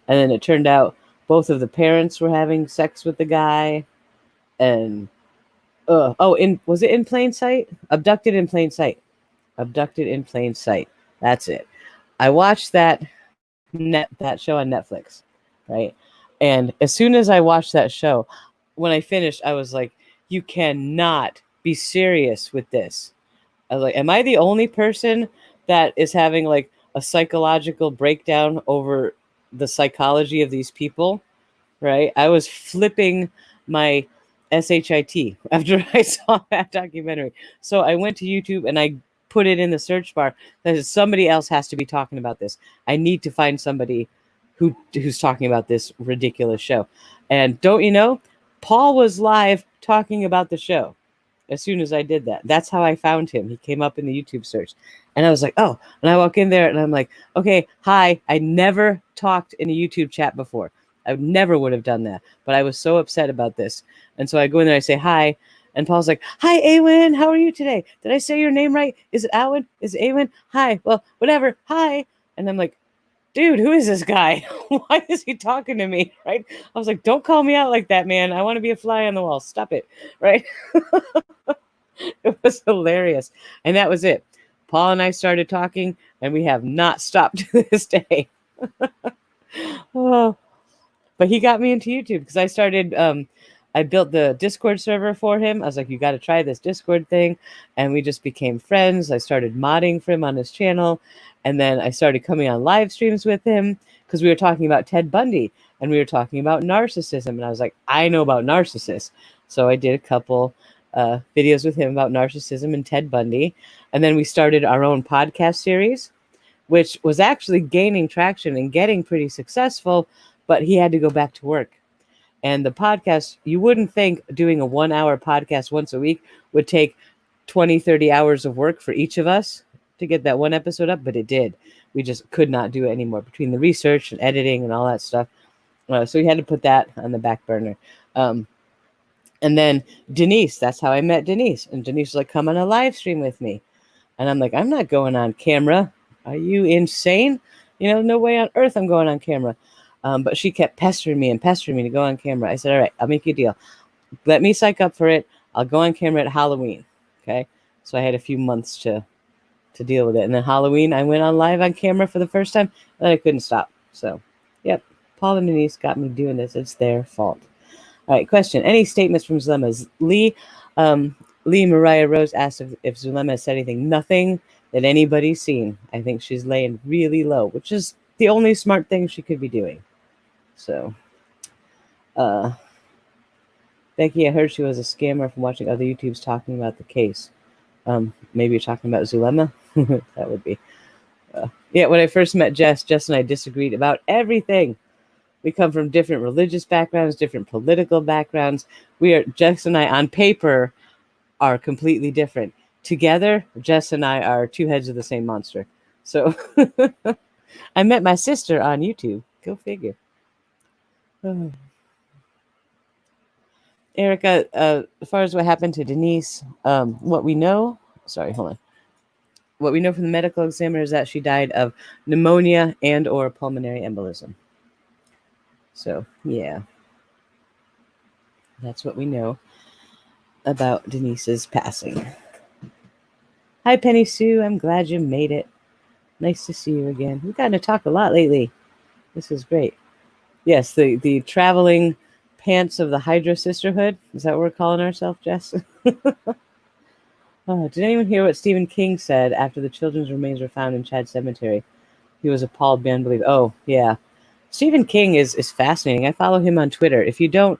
And then it turned out both of the parents were having sex with the guy. And was it In Plain Sight? Abducted in Plain Sight. Abducted in Plain Sight. That's it. I watched that show on Netflix, right? And as soon as I watched that show, when I finished, I was like, you cannot be serious with this. I was like, am I the only person that is having like a psychological breakdown over the psychology of these people? Right? I was flipping my SHIT after I saw that documentary. So I went to YouTube and I put it in the search bar that somebody else has to be talking about this. I need to find somebody who's talking about this ridiculous show. And don't you know, Paul was live talking about the show as soon as I did that. That's how I found him. He came up in the YouTube search. And I was like, oh, and I walk in there and I'm like, okay, hi. I never talked in a YouTube chat before. I never would have done that. But I was so upset about this. And so I go in there, I say hi. And Paul's like, hi, Awen. How are you today? Did I say your name right? Is it Awen? Is it Awen? Hi. Well, whatever. Hi. And I'm like, dude, who is this guy? Why is he talking to me? Right? I was like, don't call me out like that, man. I want to be a fly on the wall. Stop it. Right? It was hilarious. And that was it. Paul and I started talking, and we have not stopped to this day. Oh, but he got me into YouTube because I started, I built the Discord server for him. I was like, you got to try this Discord thing. And we just became friends. I started modding for him on his channel. And then I started coming on live streams with him because we were talking about Ted Bundy and we were talking about narcissism. And I was like, I know about narcissists. So I did a couple videos with him about narcissism and Ted Bundy. And then we started our own podcast series, which was actually gaining traction and getting pretty successful, but he had to go back to work. And the podcast, you wouldn't think doing a 1 hour podcast once a week would take 20, 30 hours of work for each of us to get that one episode up, but it did. We just could not do it anymore between the research and editing and all that stuff. So we had to put that on the back burner. And then Denise, that's how I met Denise. And Denise was like, come on a live stream with me. And I'm like, I'm not going on camera. Are you insane? No way on earth I'm going on camera. But she kept pestering me to go on camera. I said, all right, I'll make you a deal. Let me psych up for it. I'll go on camera at Halloween. Okay. So I had a few months to deal with it. And then Halloween, I went on live on camera for the first time, and I couldn't stop. So, yep. Paul and Denise got me doing this. It's their fault. All right. Question. Any statements from Zulema? Lee Mariah Rose asked if Zulema has said anything. Nothing that anybody's seen. I think she's laying really low, which is the only smart thing she could be doing. So, Becky, I heard she was a scammer from watching other YouTubes talking about the case. Maybe you're talking about Zulema? That would be. Yeah, when I first met Jess and I disagreed about everything. We come from different religious backgrounds, different political backgrounds. Jess and I, on paper, are completely different. Together, Jess and I are two heads of the same monster. So, I met my sister on YouTube. Go figure. Erica, as far as what happened to Denise, what we know from the medical examiner is that she died of pneumonia and or pulmonary embolism. So, yeah. That's what we know about Denise's passing. Hi, Penny Sue. I'm glad you made it. Nice to see you again. We've gotten to talk a lot lately. This is great. Yes, the traveling pants of the Hydra Sisterhood. Is that what we're calling ourselves, Jess? Oh, did anyone hear what Stephen King said after the children's remains were found in Chad Cemetery? He was appalled beyond belief. Oh, yeah. Stephen King is fascinating. I follow him on Twitter. If you don't,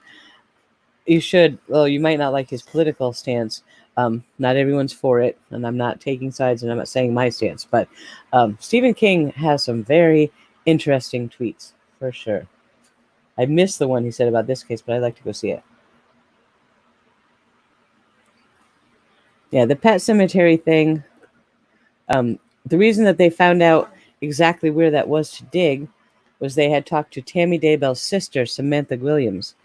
you should. Well, you might not like his political stance. Not everyone's for it, and I'm not taking sides, and I'm not saying my stance. But Stephen King has some very interesting tweets, for sure. I missed the one he said about this case, but I'd like to go see it. Yeah, the pet cemetery thing. The reason that they found out exactly where that was to dig was they had talked to Tammy Daybell's sister, Samantha Williams.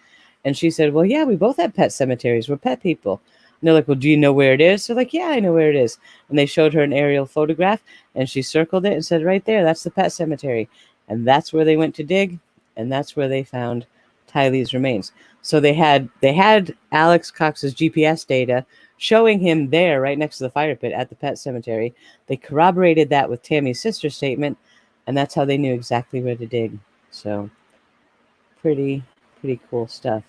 And she said, well, yeah, we both have pet cemeteries. We're pet people. And they're like, well, do you know where it is? They're like, yeah, I know where it is. And they showed her an aerial photograph, and she circled it and said, right there, that's the pet cemetery. And that's where they went to dig, and that's where they found Tylee's remains. So they had Alex Cox's GPS data showing him there right next to the fire pit at the pet cemetery. They corroborated that with Tammy's sister's statement, and that's how they knew exactly where to dig. So pretty cool stuff.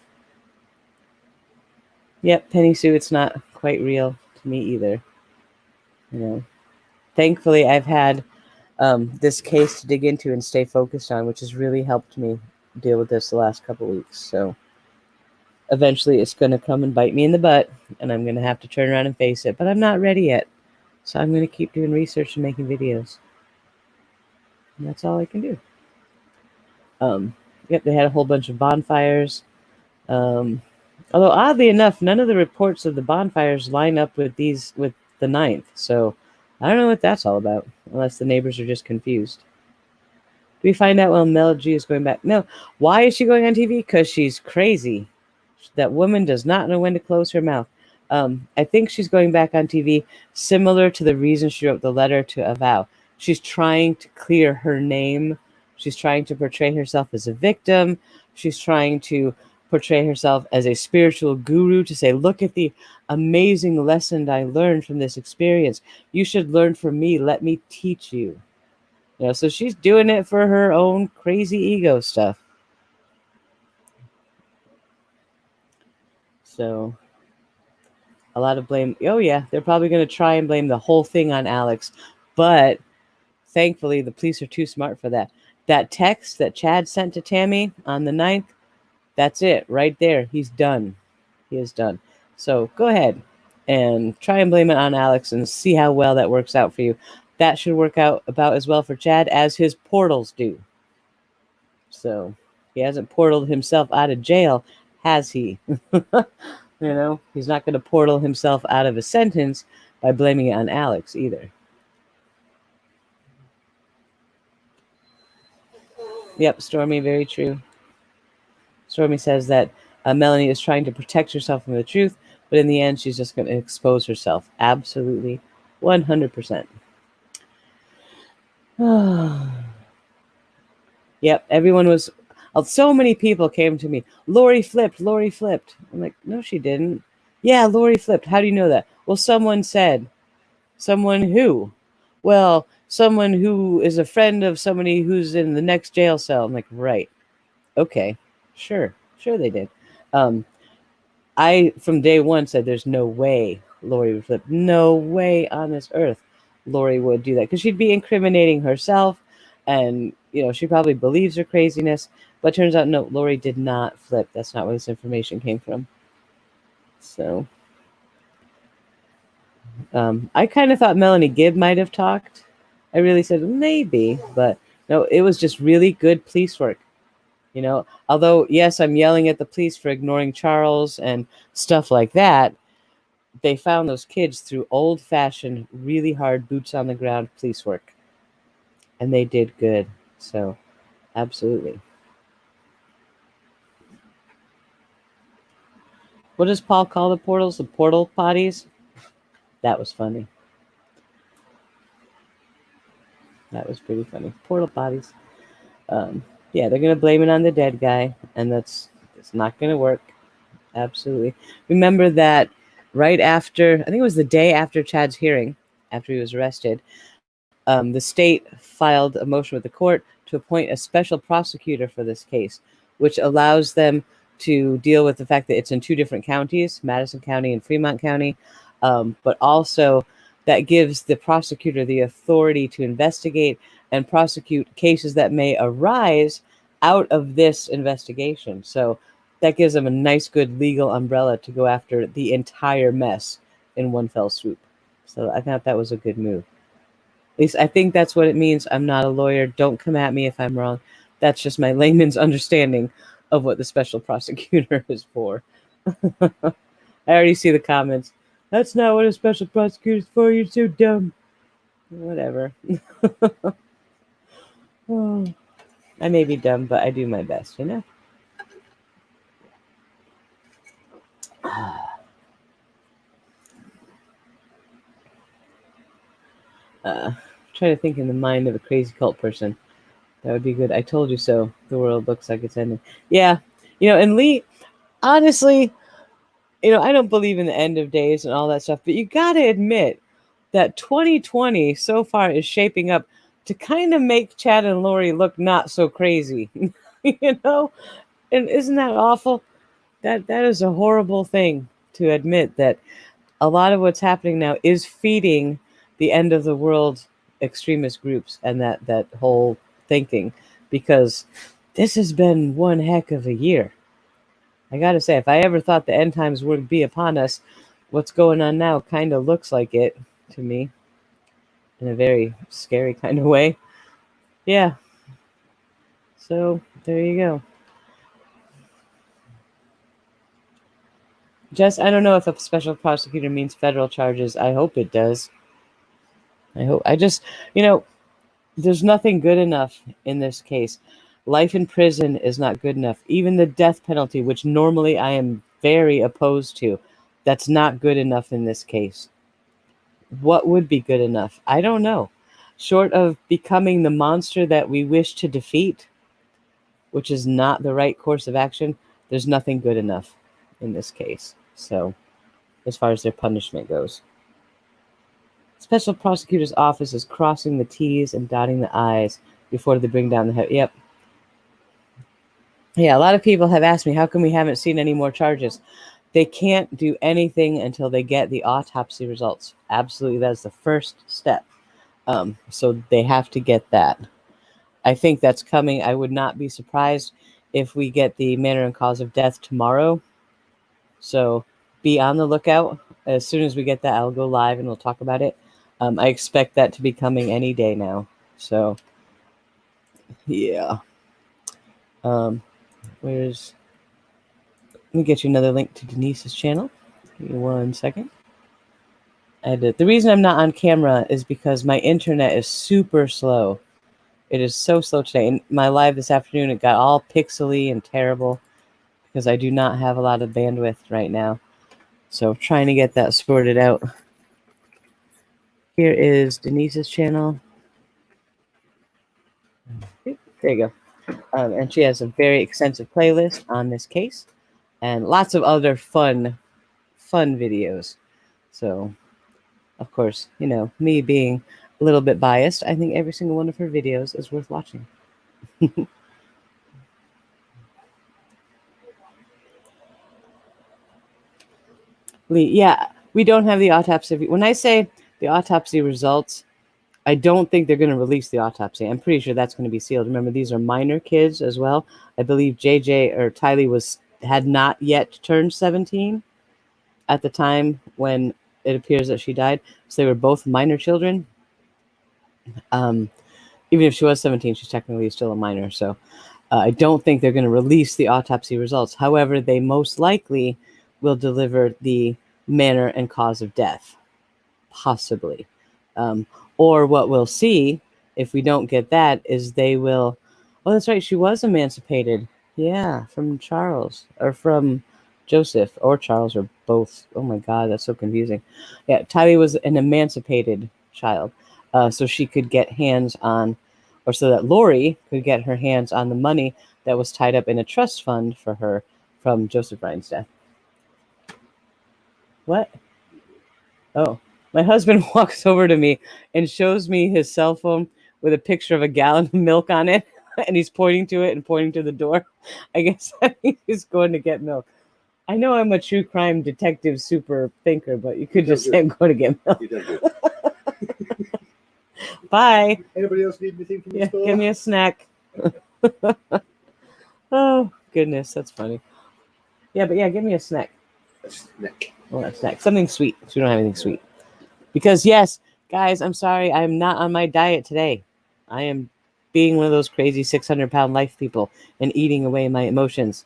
Yep, Penny Sue, it's not quite real to me either. You know, thankfully I've had this case to dig into and stay focused on, which has really helped me deal with this the last couple weeks. So eventually it's going to come and bite me in the butt, and I'm going to have to turn around and face it, but I'm not ready yet. So I'm going to keep doing research and making videos. And that's all I can do. Yep, they had a whole bunch of bonfires. Although oddly enough, none of the reports of the bonfires line up with the 9th. So I don't know what that's all about, unless the neighbors are just confused. Do we find out when Melody is going back? No. Why is she going on TV? Because she's crazy. That woman does not know when to close her mouth. I think she's going back on TV similar to the reason she wrote the letter to Avow. She's trying to clear her name. She's trying to portray herself as a victim. She's trying to portray herself as a spiritual guru, to say, look at the amazing lesson I learned from this experience. You should learn from me. Let me teach you. You know, so she's doing it for her own crazy ego stuff. So a lot of blame. Oh yeah, they're probably going to try and blame the whole thing on Alex, but thankfully the police are too smart for that. That text that Chad sent to Tammy on the 9th, that's it right there. He's done. He is done. So go ahead and try and blame it on Alex and see how well that works out for you. That should work out about as well for Chad as his portals do. So he hasn't portaled himself out of jail, has he? You know, he's not going to portal himself out of a sentence by blaming it on Alex either. Yep, Stormy, very true. Stormy says that Melanie is trying to protect herself from the truth, but in the end, she's just going to expose herself. Absolutely, 100%. Yep, everyone was... So many people came to me. Lori flipped. Lori flipped. I'm like, no, she didn't. Yeah, Lori flipped. How do you know that? Well, someone said. Someone who? Well, someone who is a friend of somebody who's in the next jail cell. I'm like, right. Okay. Sure they did. I, from day one, said there's no way Lori would flip. No way on this earth Lori would do that, because she'd be incriminating herself, and, you know, she probably believes her craziness. But turns out, no, Lori did not flip. That's not where this information came from. So, I kind of thought Melanie Gibb might have talked. I really said maybe, but no, it was just really good police work. You know, although, yes, I'm yelling at the police for ignoring Charles and stuff like that, they found those kids through old-fashioned, really hard, boots-on-the-ground police work. And they did good. So, absolutely. What does Paul call the portals? The portal potties? That was funny. That was pretty funny. Portal potties. Yeah, they're going to blame it on the dead guy, and it's not going to work. Absolutely. Remember that right after, I think it was the day after Chad's hearing, after he was arrested, the state filed a motion with the court to appoint a special prosecutor for this case, which allows them to deal with the fact that it's in 2 different counties, Madison County and Fremont County, but also that gives the prosecutor the authority to investigate and prosecute cases that may arise out of this investigation. So that gives them a nice, good legal umbrella to go after the entire mess in one fell swoop. So I thought that was a good move. At least I think that's what it means. I'm not a lawyer. Don't come at me if I'm wrong. That's just my layman's understanding of what the special prosecutor is for. I already see the comments. That's not what a special prosecutor is for. You're so dumb. Whatever. Oh, I may be dumb, but I do my best, you know? Try to think in the mind of a crazy cult person. That would be good. I told you so. The world looks like it's ending. Yeah. And Lee, honestly, I don't believe in the end of days and all that stuff, but you got to admit that 2020 so far is shaping up to kind of make Chad and Lori look not so crazy. And isn't that awful? That is a horrible thing to admit, that a lot of what's happening now is feeding the end of the world extremist groups and that whole thinking, because this has been one heck of a year. I gotta say, if I ever thought the end times would be upon us, what's going on now kind of looks like it to me, in a very scary kind of way. Yeah. So there you go. Jess, I don't know if a special prosecutor means federal charges. I hope it does. I just, there's nothing good enough in this case. Life in prison is not good enough. Even the death penalty, which normally I am very opposed to, that's not good enough in this case. What would be good enough? I don't know. Short of becoming the monster that we wish to defeat, which is not the right course of action, there's nothing good enough in this case. So, as far as their punishment goes. Special prosecutor's office is crossing the T's and dotting the I's before they bring down the head. Yep. Yeah, a lot of people have asked me, how come we haven't seen any more charges? They can't do anything until they get the autopsy results. Absolutely, that's the first step. So they have to get that. I think that's coming. I would not be surprised if we get the manner and cause of death tomorrow. So be on the lookout. As soon as we get that, I'll go live and we'll talk about it. I expect that to be coming any day now. So, yeah. Let me get you another link to Denise's channel. Give me 1 second. The reason I'm not on camera is because my internet is super slow. It is so slow today. In my live this afternoon, it got all pixely and terrible because I do not have a lot of bandwidth right now. So trying to get that sorted out. Here is Denise's channel. There you go. And she has a very extensive playlist on this case and lots of other fun videos. So, of course, me being a little bit biased, I think every single one of her videos is worth watching. Lee, yeah, we don't have the autopsy. When I say the autopsy results, I don't think they're going to release the autopsy. I'm pretty sure that's going to be sealed. Remember, these are minor kids as well. I believe JJ or Tylee had not yet turned 17 at the time when it appears that she died. So they were both minor children. Even if she was 17, she's technically still a minor. So I don't think they're going to release the autopsy results. However, they most likely will deliver the manner and cause of death, possibly. Or what we'll see if we don't get that is they will. Oh, that's right. She was emancipated. Yeah, from Charles or from Joseph or Charles or both. Oh my God, that's so confusing. Yeah, Tylee was an emancipated child, so she could get hands on, or so that Lori could get her hands on the money that was tied up in a trust fund for her from Joseph Ryan's death. What? Oh, my husband walks over to me and shows me his cell phone with a picture of a gallon of milk on it, and he's pointing to it and pointing to the door. I guess he's going to get milk. I know I'm a true crime detective super thinker, but you could just say I'm going to get milk. You done good. Bye. Anybody else need anything from the store? Give me a snack. Oh, goodness, that's funny. Yeah, but give me a snack. A snack. Well, a snack. Something sweet, because we don't have anything sweet. Because, yes, guys, I'm sorry, I'm not on my diet today. I am being one of those crazy 600-pound life people and eating away my emotions.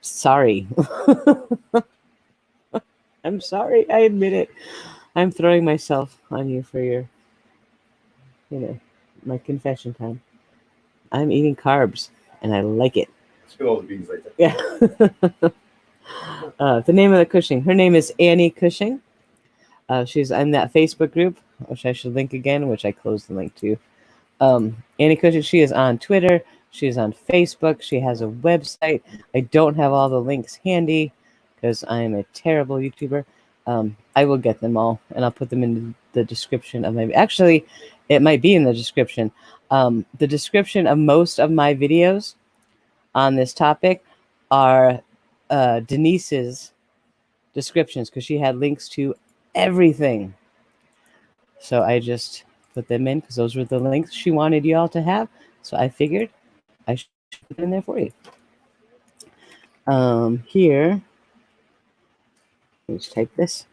Sorry. I'm sorry. I admit it. I'm throwing myself on you for your my confession time. I'm eating carbs, and I like it. Spill all the beans later. Yeah. The name of the Cushing. Her name is Annie Cushing. She's in that Facebook group, which I should link again, which I closed the link to. Annie Cushing, she is on Twitter. She is on Facebook. She has a website. I don't have all the links handy because I am a terrible YouTuber. I will get them all, and I'll put them in the description of my... Actually, it might be in the description. The description of most of my videos on this topic are Denise's descriptions, because she had links to everything. So I just put them in because those were the links she wanted you all to have. So I figured I should put them in there for you. Here, let's type this.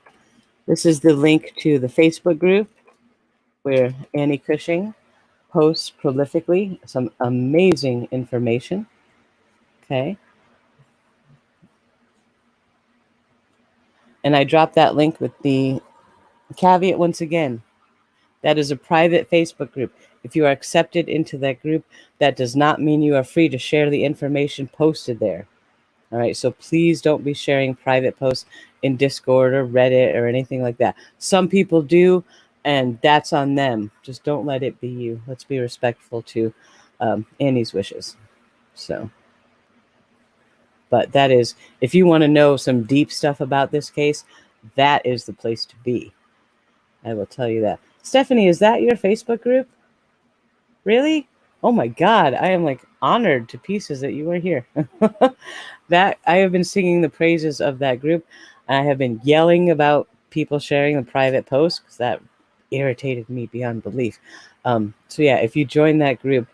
This is the link to the Facebook group where Annie Cushing posts prolifically some amazing information. Okay. And I dropped that link with the caveat once again. That is a private Facebook group. If you are accepted into that group, that does not mean you are free to share the information posted there. All right, so please don't be sharing private posts in Discord or Reddit or anything like that. Some people do, and that's on them. Just don't let it be you. Let's be respectful to Annie's wishes. So, but that is, if you want to know some deep stuff about this case, that is the place to be. I will tell you that. Stephanie, is that your Facebook group? Really? Oh my God, I am like honored to pieces that you were here. That I have been singing the praises of that group. I have been yelling about people sharing the private posts because that irritated me beyond belief. So yeah, if you join that group,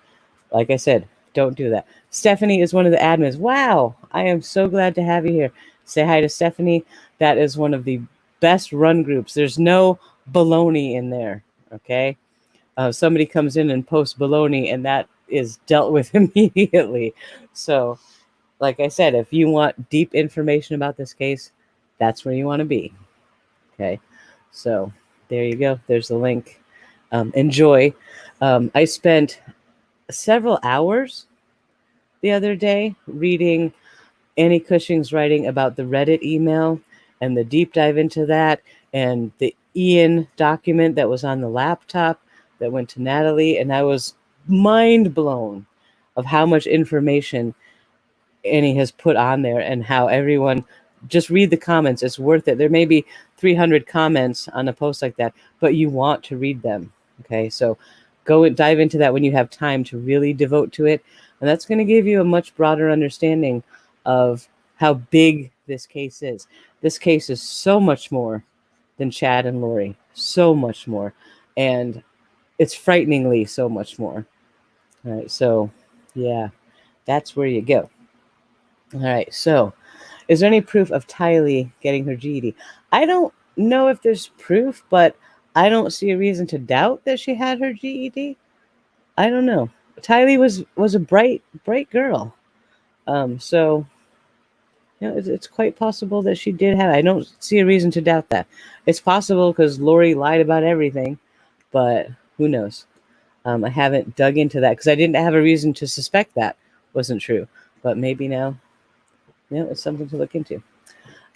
like I said, don't do that. Stephanie is one of the admins. Wow, I am so glad to have you here. Say hi to Stephanie. That is one of the best run groups. There's no baloney in there, okay? Somebody comes in and posts baloney, and that is dealt with immediately. So, like I said, if you want deep information about this case, that's where you want to be. Okay, so there you go. There's the link. Enjoy. I spent several hours the other day reading Annie Cushing's writing about the Reddit email and the deep dive into that, and the Ian document that was on the laptop that went to Natalie, and I was mind blown of how much information Annie has put on there and how everyone... Just read the comments. It's worth it. There may be 300 comments on a post like that, but you want to read them. Okay, so go and dive into that when you have time to really devote to it. And that's going to give you a much broader understanding of how big this case is. This case is so much more than Chad and Lori. So much more. And it's frighteningly so much more. All right, so yeah, that's where you go. All right, so is there any proof of Tylee getting her GED? I don't know if there's proof, but I don't see a reason to doubt that she had her GED. I don't know. Tylee was a bright girl. So it's quite possible that she did have it. I don't see a reason to doubt that. It's possible because Lori lied about everything, but who knows? I haven't dug into that because I didn't have a reason to suspect that wasn't true. But maybe now, it's something to look into.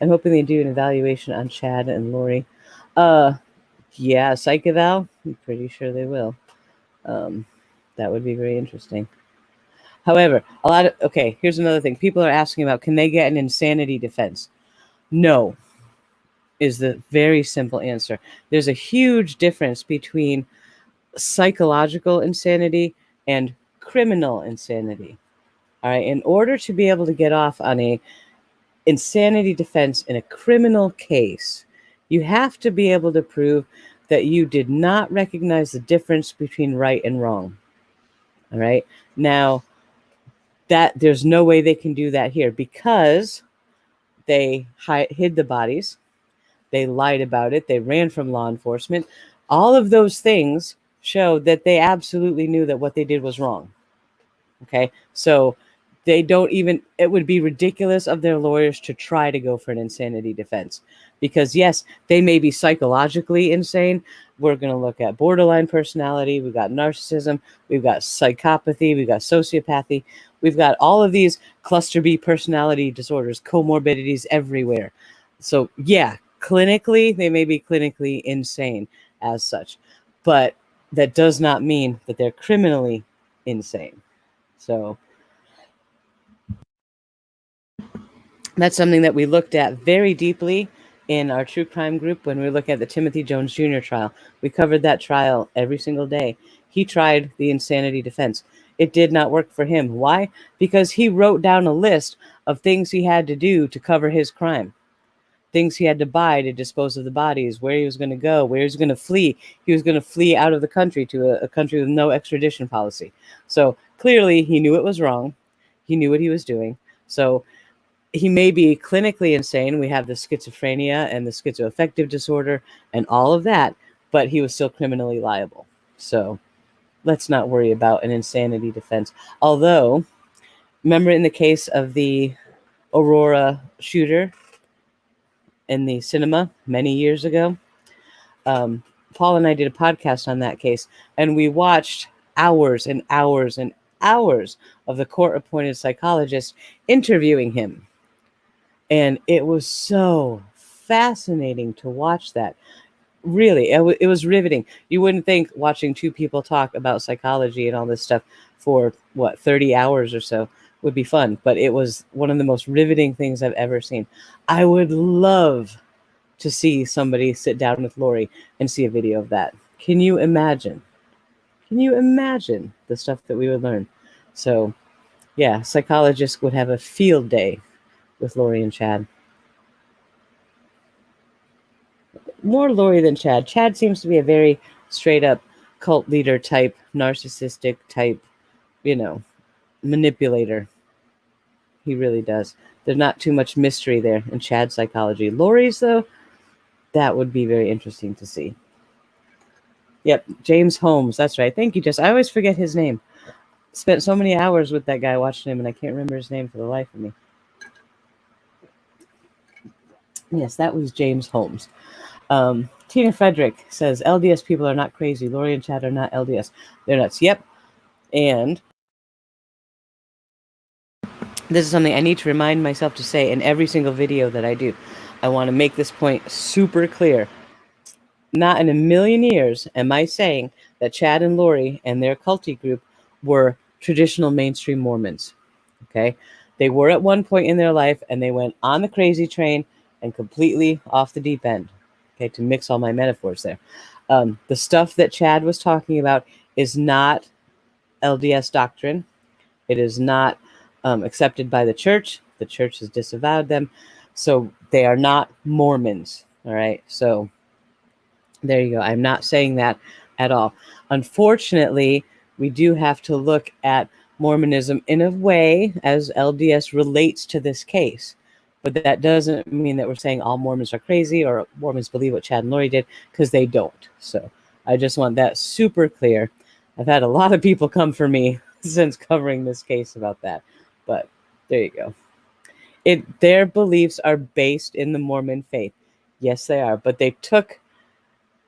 I'm hoping they do an evaluation on Chad and Lori. Yeah, psych eval. I'm pretty sure they will. That would be very interesting. However, okay, here's another thing. People are asking about, can they get an insanity defense? No, is the very simple answer. There's a huge difference between psychological insanity and criminal insanity. All right, in order to be able to get off on a insanity defense in a criminal case, you have to be able to prove that you did not recognize the difference between right and wrong. All right, now that there's no way they can do that here because they hid the bodies, they lied about it, they ran from law enforcement. All of those things show that they absolutely knew that what they did was wrong. Okay, so they don't even... It would be ridiculous of their lawyers to try to go for an insanity defense because, yes, they may be psychologically insane. We're going to look at borderline personality. We've got narcissism. We've got psychopathy. We've got sociopathy. We've got all of these cluster B personality disorders, comorbidities everywhere. So yeah, clinically, they may be clinically insane as such, but that does not mean that they're criminally insane. So that's something that we looked at very deeply in our true crime group when we look at the Timothy Jones Jr. trial. We covered that trial every single day. He tried the insanity defense. It did not work for him. Why? Because he wrote down a list of things he had to do to cover his crime. Things he had to buy to dispose of the bodies, where he was going to go, where he was going to flee. He was going to flee out of the country to a country with no extradition policy. So clearly he knew it was wrong. He knew what he was doing. So he may be clinically insane. We have the schizophrenia and the schizoaffective disorder and all of that, but he was still criminally liable. So let's not worry about an insanity defense. Although, remember in the case of the Aurora shooter in the cinema many years ago, Paul and I did a podcast on that case, and we watched hours and hours and hours of the court-appointed psychologist interviewing him. And it was so fascinating to watch that. Really, it was riveting. You wouldn't think watching two people talk about psychology and all this stuff for, 30 hours or so would be fun. But it was one of the most riveting things I've ever seen. I would love to see somebody sit down with Lori and see a video of that. Can you imagine? Can you imagine the stuff that we would learn? So, yeah, psychologists would have a field day with Lori and Chad. More Lori than Chad. Chad seems to be a very straight up cult leader type, narcissistic type, manipulator. He really does. There's not too much mystery there in Chad's psychology. Lori's, though, that would be very interesting to see. Yep, James Holmes. That's right. Thank you, Jess. I always forget his name. Spent so many hours with that guy watching him, and I can't remember his name for the life of me. Yes, that was James Holmes. Tina Frederick says, LDS people are not crazy. Lori and Chad are not LDS. They're nuts. Yep. And this is something I need to remind myself to say in every single video that I do. I want to make this point super clear. Not in a million years am I saying that Chad and Lori and their culty group were traditional mainstream Mormons. Okay? They were at one point in their life, and they went on the crazy train and completely off the deep end. Okay, to mix all my metaphors there. The stuff that Chad was talking about is not LDS doctrine. It is not accepted by the church. The church has disavowed them. So they are not Mormons. All right. So there you go. I'm not saying that at all. Unfortunately, we do have to look at Mormonism in a way as LDS relates to this case. But that doesn't mean that we're saying all Mormons are crazy or Mormons believe what Chad and Lori did, because they don't. So I just want that super clear. I've had a lot of people come for me since covering this case about that. But there you go. Their beliefs are based in the Mormon faith. Yes, they are. But they took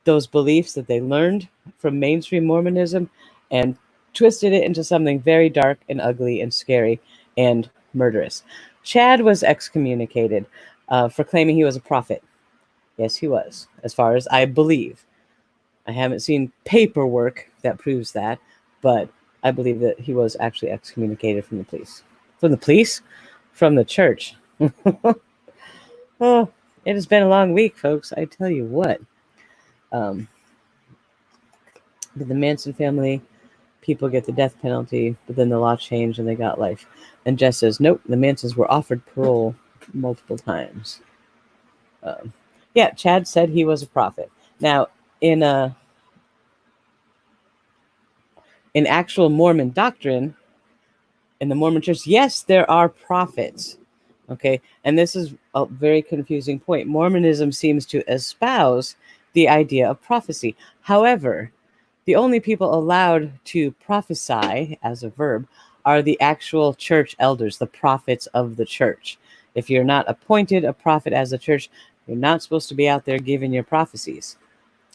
those beliefs that they learned from mainstream Mormonism and twisted it into something very dark and ugly and scary and murderous. Chad was excommunicated for claiming he was a prophet. Yes, he was, as far as I believe. I haven't seen paperwork that proves that, but I believe that he was actually excommunicated from the police. From the police? From the church. Oh, it has been a long week, folks. I tell you what. But the Manson family, people get the death penalty, but then the law changed and they got life. And Jess says, nope, the Mansons were offered parole multiple times. Yeah, Chad said he was a prophet. Now, in actual Mormon doctrine, in the Mormon church, yes, there are prophets. Okay, and this is a very confusing point. Mormonism seems to espouse the idea of prophecy. However, the only people allowed to prophesy as a verb are the actual church elders, the prophets of the church. If you're not appointed a prophet as a church, you're not supposed to be out there giving your prophecies.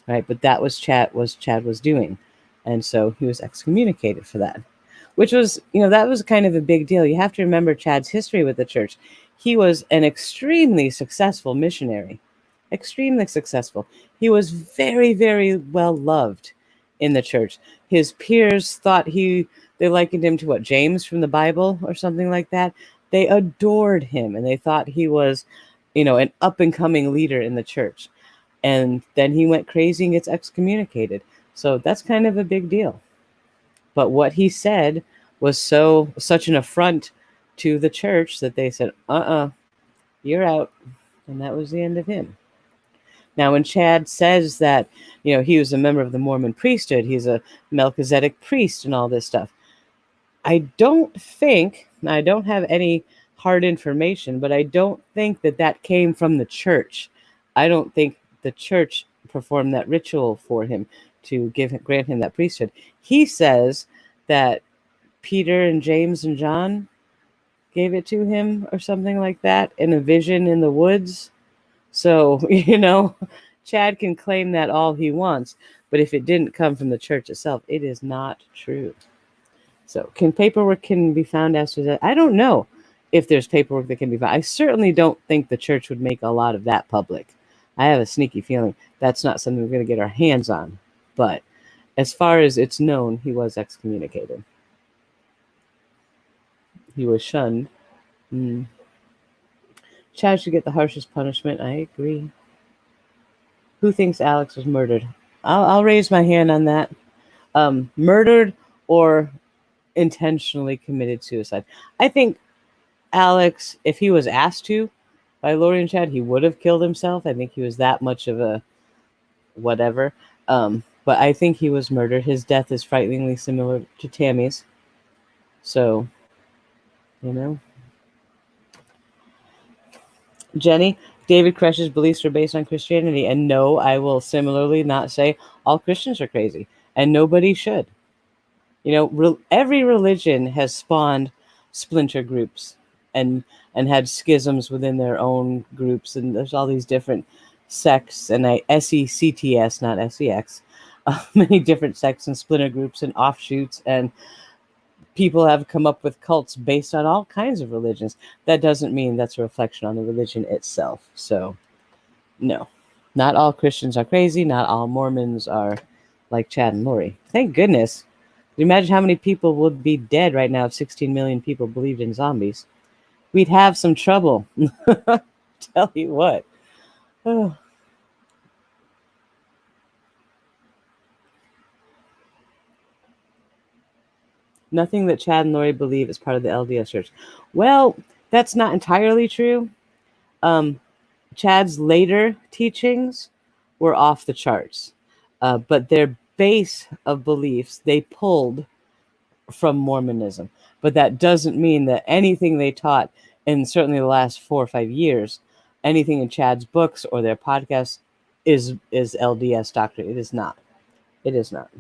right? But that was Chad was doing, and so he was excommunicated for that, which was, that was kind of a big deal. You have to remember Chad's history with the church. He was an extremely successful missionary, extremely successful. He was very, very well loved in the church. His peers thought they likened him to what, James from the Bible or something like that. They adored him, and they thought he was, an up and coming leader in the church. And then he went crazy and gets excommunicated. So that's kind of a big deal. But what he said was such an affront to the church that they said, you're out. And that was the end of him. Now, when Chad says that, he was a member of the Mormon priesthood, he's a Melchizedek priest and all this stuff, I don't have any hard information, but I don't think that came from the church. I don't think the church performed that ritual for him to grant him that priesthood. He says that Peter and James and John gave it to him or something like that in a vision in the woods. So, Chad can claim that all he wants, but if it didn't come from the church itself, it is not true. So paperwork can be found as to that? I don't know if there's paperwork that can be found. I certainly don't think the church would make a lot of that public. I have a sneaky feeling that's not something we're going to get our hands on. But as far as it's known, he was excommunicated. He was shunned. Chad should get the harshest punishment. I agree. Who thinks Alex was murdered? I'll raise my hand on that. Murdered or intentionally committed suicide. I think Alex, if he was asked to by Lori and Chad, he would have killed himself. I think he was that much of a whatever. But I think he was murdered. His death is frighteningly similar to Tammy's. So, Jenny, David Koреш's beliefs are based on Christianity. And no, I will similarly not say all Christians are crazy. And nobody should. Every religion has spawned splinter groups and had schisms within their own groups. And there's all these different sects, and SECTS, not SEX, many different sects and splinter groups and offshoots. And people have come up with cults based on all kinds of religions. That doesn't mean that's a reflection on the religion itself. So, no, not all Christians are crazy. Not all Mormons are like Chad and Lori. Thank goodness. Can you imagine how many people would be dead right now if 16 million people believed in zombies? We'd have some trouble. Tell you what. Oh. Nothing that Chad and Lori believe is part of the LDS Church. Well, that's not entirely true. Chad's later teachings were off the charts. But their base of beliefs, they pulled from Mormonism. But that doesn't mean that anything they taught in certainly the last 4 or 5 years, anything in Chad's books or their podcasts is LDS doctrine. It is not. It is not.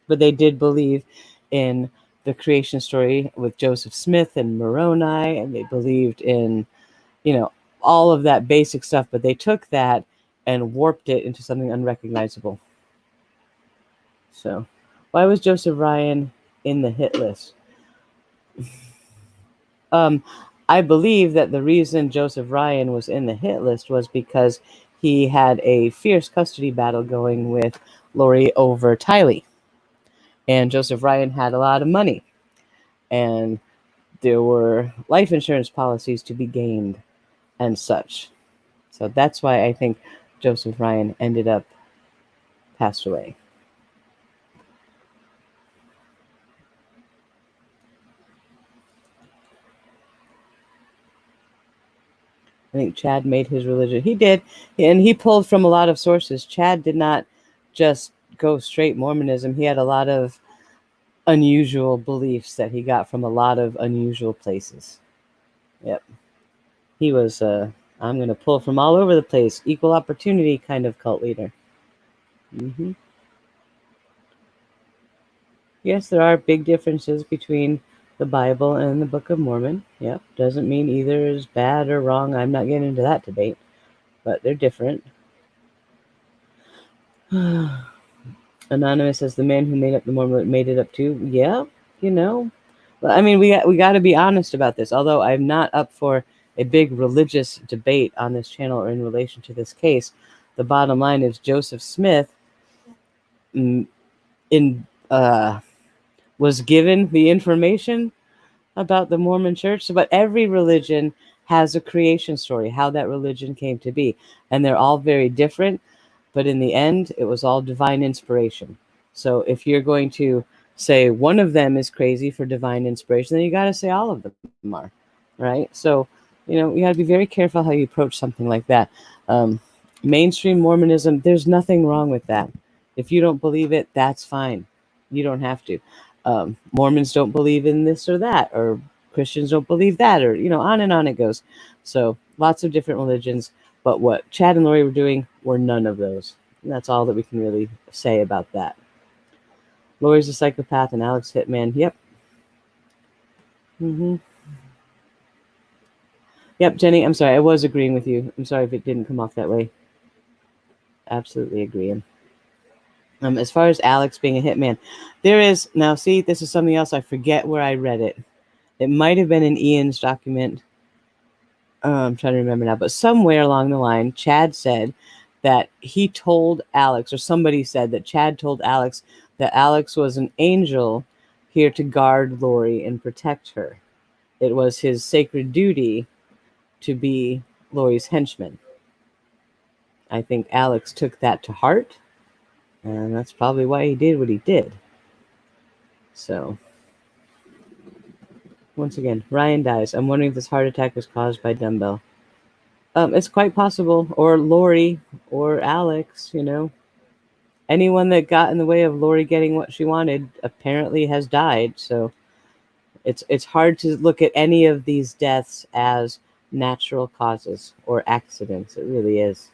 But they did believe in the creation story with Joseph Smith and Moroni, and they believed in, all of that basic stuff, but they took that and warped it into something unrecognizable. So, why was Joseph Ryan in the hit list? I believe that the reason Joseph Ryan was in the hit list was because he had a fierce custody battle going with Lori over Tylee. And Joseph Ryan had a lot of money. And there were life insurance policies to be gained and such. So that's why I think Joseph Ryan ended up passed away. I think Chad made his religion. He did. And he pulled from a lot of sources. Chad did not just go straight Mormonism. He had a lot of unusual beliefs that he got from a lot of unusual places. Yep. He was, I'm going to pull from all over the place, equal opportunity kind of cult leader. Mm-hmm. Yes, there are big differences between the Bible and the Book of Mormon. Yep. Doesn't mean either is bad or wrong. I'm not getting into that debate, but they're different. Anonymous says the man who made up the Mormon made it up too. Yeah, you know. I mean, we got to be honest about this. Although I'm not up for a big religious debate on this channel or in relation to this case, the bottom line is Joseph Smith in was given the information about the Mormon church. But every religion has a creation story, how that religion came to be, and they're all very different. But in the end, it was all divine inspiration. So if you're going to say one of them is crazy for divine inspiration, then you got to say all of them are, right? So, you got to be very careful how you approach something like that. Mainstream Mormonism, there's nothing wrong with that. If you don't believe it, that's fine. You don't have to. Mormons don't believe in this or that, or Christians don't believe that, or, on and on it goes. So lots of different religions. But what Chad and Lori were doing were none of those. And that's all that we can really say about that. Lori's a psychopath and Alex hitman. Yep. Yep, Jenny, I'm sorry. I was agreeing with you. I'm sorry if it didn't come off that way. Absolutely agreeing. As far as Alex being a hitman, there is, now see, this is something else. I forget where I read it. It might have been in Ian's document. I'm trying to remember now, but somewhere along the line, Chad said that he told Alex, or somebody said that Chad told Alex that Alex was an angel here to guard Lori and protect her. It was his sacred duty to be Lori's henchman. I think Alex took that to heart, and that's probably why he did what he did. So, once again, Ryan dies. I'm wondering if this heart attack was caused by Daybell. It's quite possible, or Lori, or Alex, Anyone that got in the way of Lori getting what she wanted apparently has died, so it's hard to look at any of these deaths as natural causes or accidents. It really is.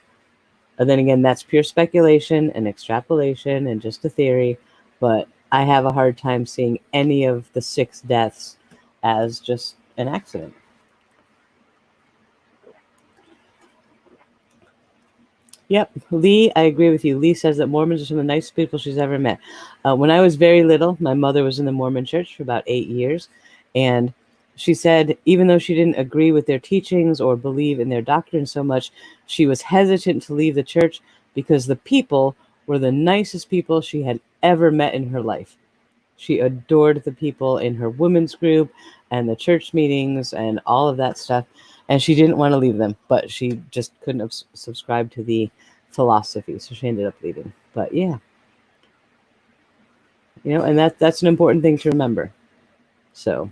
And then again, that's pure speculation and extrapolation and just a theory, but I have a hard time seeing any of the 6 deaths as just an accident. Yep, Lee, I agree with you. Lee says that Mormons are some of the nicest people she's ever met. When I was very little, my mother was in the Mormon church for about 8 years, and she said even though she didn't agree with their teachings or believe in their doctrine so much, she was hesitant to leave the church because the people were the nicest people she had ever met in her life. She adored the people in her women's group and the church meetings and all of that stuff. And she didn't want to leave them, but she just couldn't have subscribed to the philosophy. So she ended up leaving. But yeah. And that's an important thing to remember. So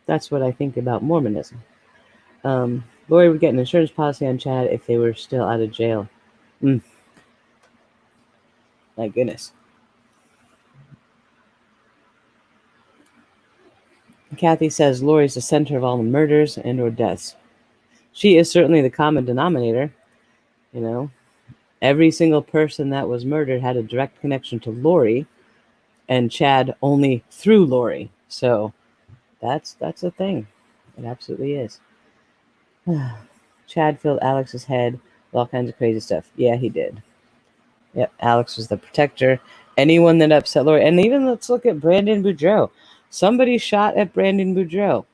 that's what I think about Mormonism. Lori would get an insurance policy on Chad if they were still out of jail. My goodness. Kathy says Lori's the center of all the murders and or deaths. She is certainly the common denominator. Every single person that was murdered had a direct connection to Lori, and Chad only through Lori. So that's a thing. It absolutely is. Chad filled Alex's head with all kinds of crazy stuff. Yeah, he did. Yep, Alex was the protector. Anyone that upset Lori, and even let's look at Brandon Boudreaux. Somebody shot at Brandon Boudreaux.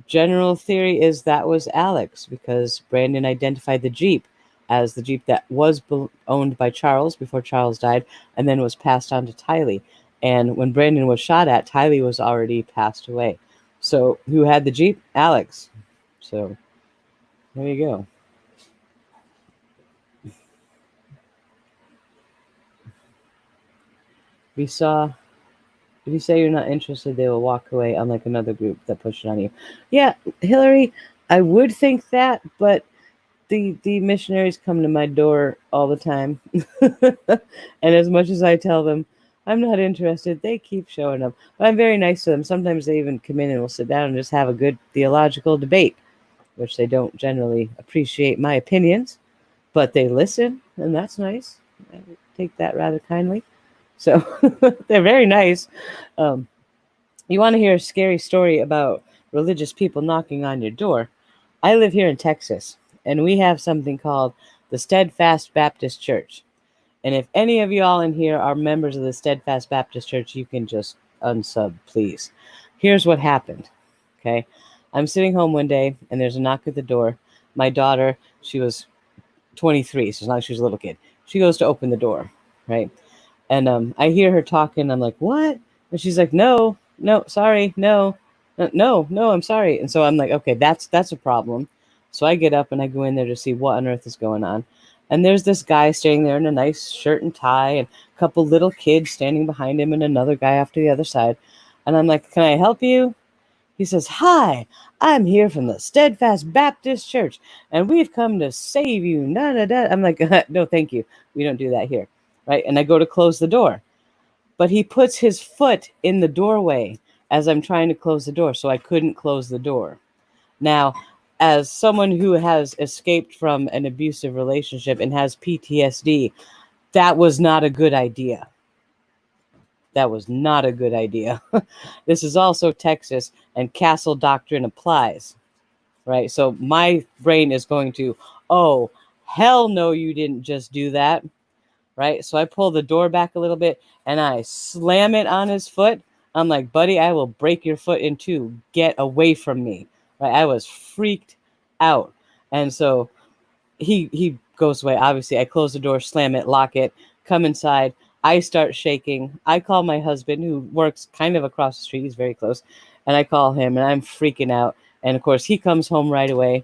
General theory is that was Alex because Brandon identified the Jeep as the Jeep that was owned by Charles before Charles died and then was passed on to Tylee. And when Brandon was shot at, Tylee was already passed away. So who had the Jeep? Alex. So there you go. We saw, if you say you're not interested, they will walk away, unlike another group that pushed it on you. Yeah, Hillary, I would think that, but the missionaries come to my door all the time. And as much as I tell them I'm not interested, they keep showing up. But I'm very nice to them. Sometimes they even come in and we'll sit down and just have a good theological debate, which they don't generally appreciate my opinions, but they listen, and that's nice. I take that rather kindly. So they're very nice. You want to hear a scary story about religious people knocking on your door? I live here in Texas, and we have something called the Steadfast Baptist Church. And if any of y'all in here are members of the Steadfast Baptist Church, you can just unsub, please. Here's what happened. Okay. I'm sitting home one day and there's a knock at the door. My daughter, she was 23, so it's not like she was a little kid. She goes to open the door, right? And I hear her talking. I'm like, what? And she's like, no, sorry, no, I'm sorry. And so I'm like, okay, that's a problem. So I get up and I go in there to see what on earth is going on. And there's this guy standing there in a nice shirt and tie, and a couple little kids standing behind him, and another guy off to the other side. And I'm like, can I help you? He says, hi, I'm here from the Steadfast Baptist Church, and we've come to save you. Nah, nah, nah. I'm like, no, thank you. We don't do that here. Right? And I go to close the door. But he puts his foot in the doorway as I'm trying to close the door, so I couldn't close the door. Now, as someone who has escaped from an abusive relationship and has PTSD, that was not a good idea. That was not a good idea. This is also Texas, and castle doctrine applies, right? So my brain is going to, oh, hell no, you didn't just do that, right? So I pull the door back a little bit, and I slam it on his foot. I'm like, buddy, I will break your foot in two. Get away from me, right? I was freaked out. And so he goes away. Obviously, I close the door, slam it, lock it, come inside. I start shaking. I call my husband, who works kind of across the street. He's very close. And I call him, and I'm freaking out. And of course, he comes home right away.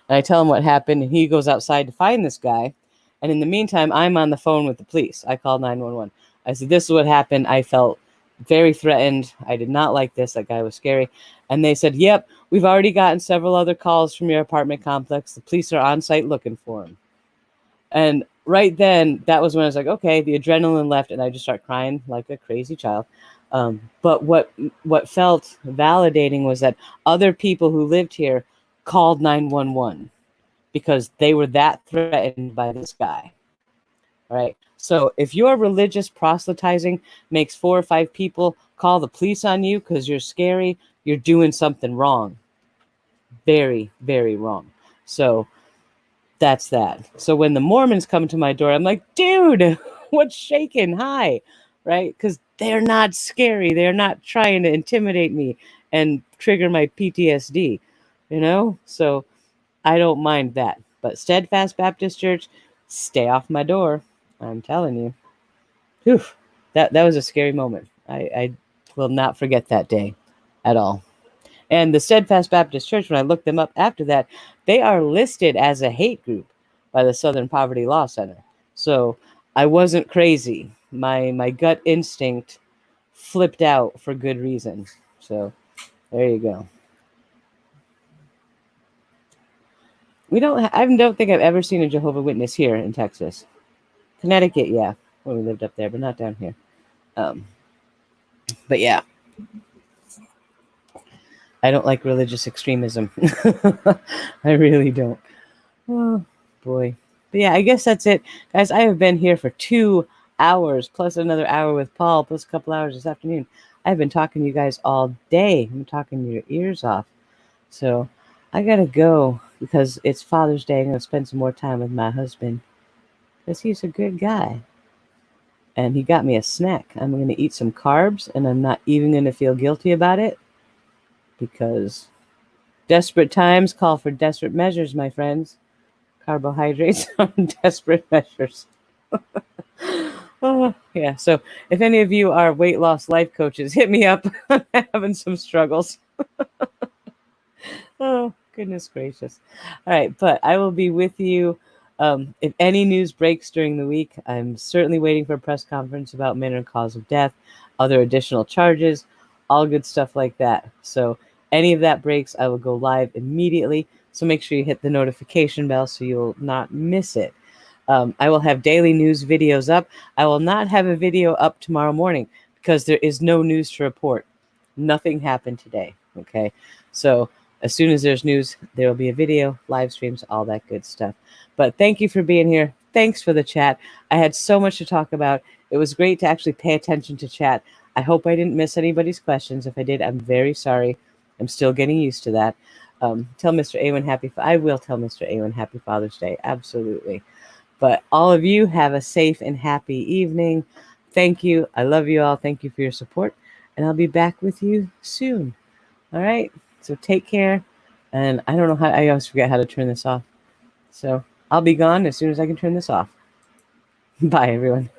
And I tell him what happened. And he goes outside to find this guy. And in the meantime, I'm on the phone with the police. I called 911. I said, this is what happened. I felt very threatened. I did not like this. That guy was scary. And they said, yep, we've already gotten several other calls from your apartment complex. The police are on site looking for him. And right then, that was when I was like, okay, the adrenaline left, and I just start crying like a crazy child. But what felt validating was that other people who lived here called 911 because they were that threatened by this guy. All right. So if your religious proselytizing makes 4 or 5 people call the police on you because you're scary, you're doing something wrong. Very, very wrong. So that's that. So when the Mormons come to my door, I'm like, dude, what's shaking? Hi. Right? Because they're not scary. They're not trying to intimidate me and trigger my PTSD, So I don't mind that. But Steadfast Baptist Church, stay off my door. I'm telling you. Whew, that was a scary moment. I will not forget that day at all. And the Steadfast Baptist Church, when I looked them up after that, they are listed as a hate group by the Southern Poverty Law Center. So I wasn't crazy. My gut instinct flipped out for good reason. So there you go. I don't think I've ever seen a Jehovah's Witness here in Texas. Connecticut, yeah, when we lived up there, but not down here. But yeah, I don't like religious extremism. I really don't. Oh, boy. But yeah, I guess that's it. Guys, I have been here for 2 hours, plus another hour with Paul, plus a couple hours this afternoon. I've been talking to you guys all day. I'm talking your ears off. So I got to go because it's Father's Day. I'm going to spend some more time with my husband because he's a good guy. And he got me a snack. I'm going to eat some carbs, and I'm not even going to feel guilty about it because desperate times call for desperate measures, my friends. Carbohydrates are desperate measures. Oh, yeah. So if any of you are weight loss life coaches, hit me up. I'm having some struggles. Oh, goodness gracious. All right. But I will be with you. If any news breaks during the week, I'm certainly waiting for a press conference about manner and cause of death, other additional charges, all good stuff like that. So any of that breaks, I will go live immediately. So make sure you hit the notification bell so you'll not miss it. I will have daily news videos up. I will not have a video up tomorrow morning because there is no news to report. Nothing happened today. Okay. So as soon as there's news, there will be a video, live streams, all that good stuff. But thank you for being here. Thanks for the chat. I had so much to talk about. It was great to actually pay attention to chat. I hope I didn't miss anybody's questions. If I did, I'm very sorry. I'm still getting used to that. Tell Mr. Awen I will tell Mr. Awen Happy Father's Day. Absolutely. But all of you have a safe and happy evening. Thank you. I love you all. Thank you for your support. And I'll be back with you soon. All right. So take care. And I don't know how, I always forget how to turn this off. So I'll be gone as soon as I can turn this off. Bye, everyone.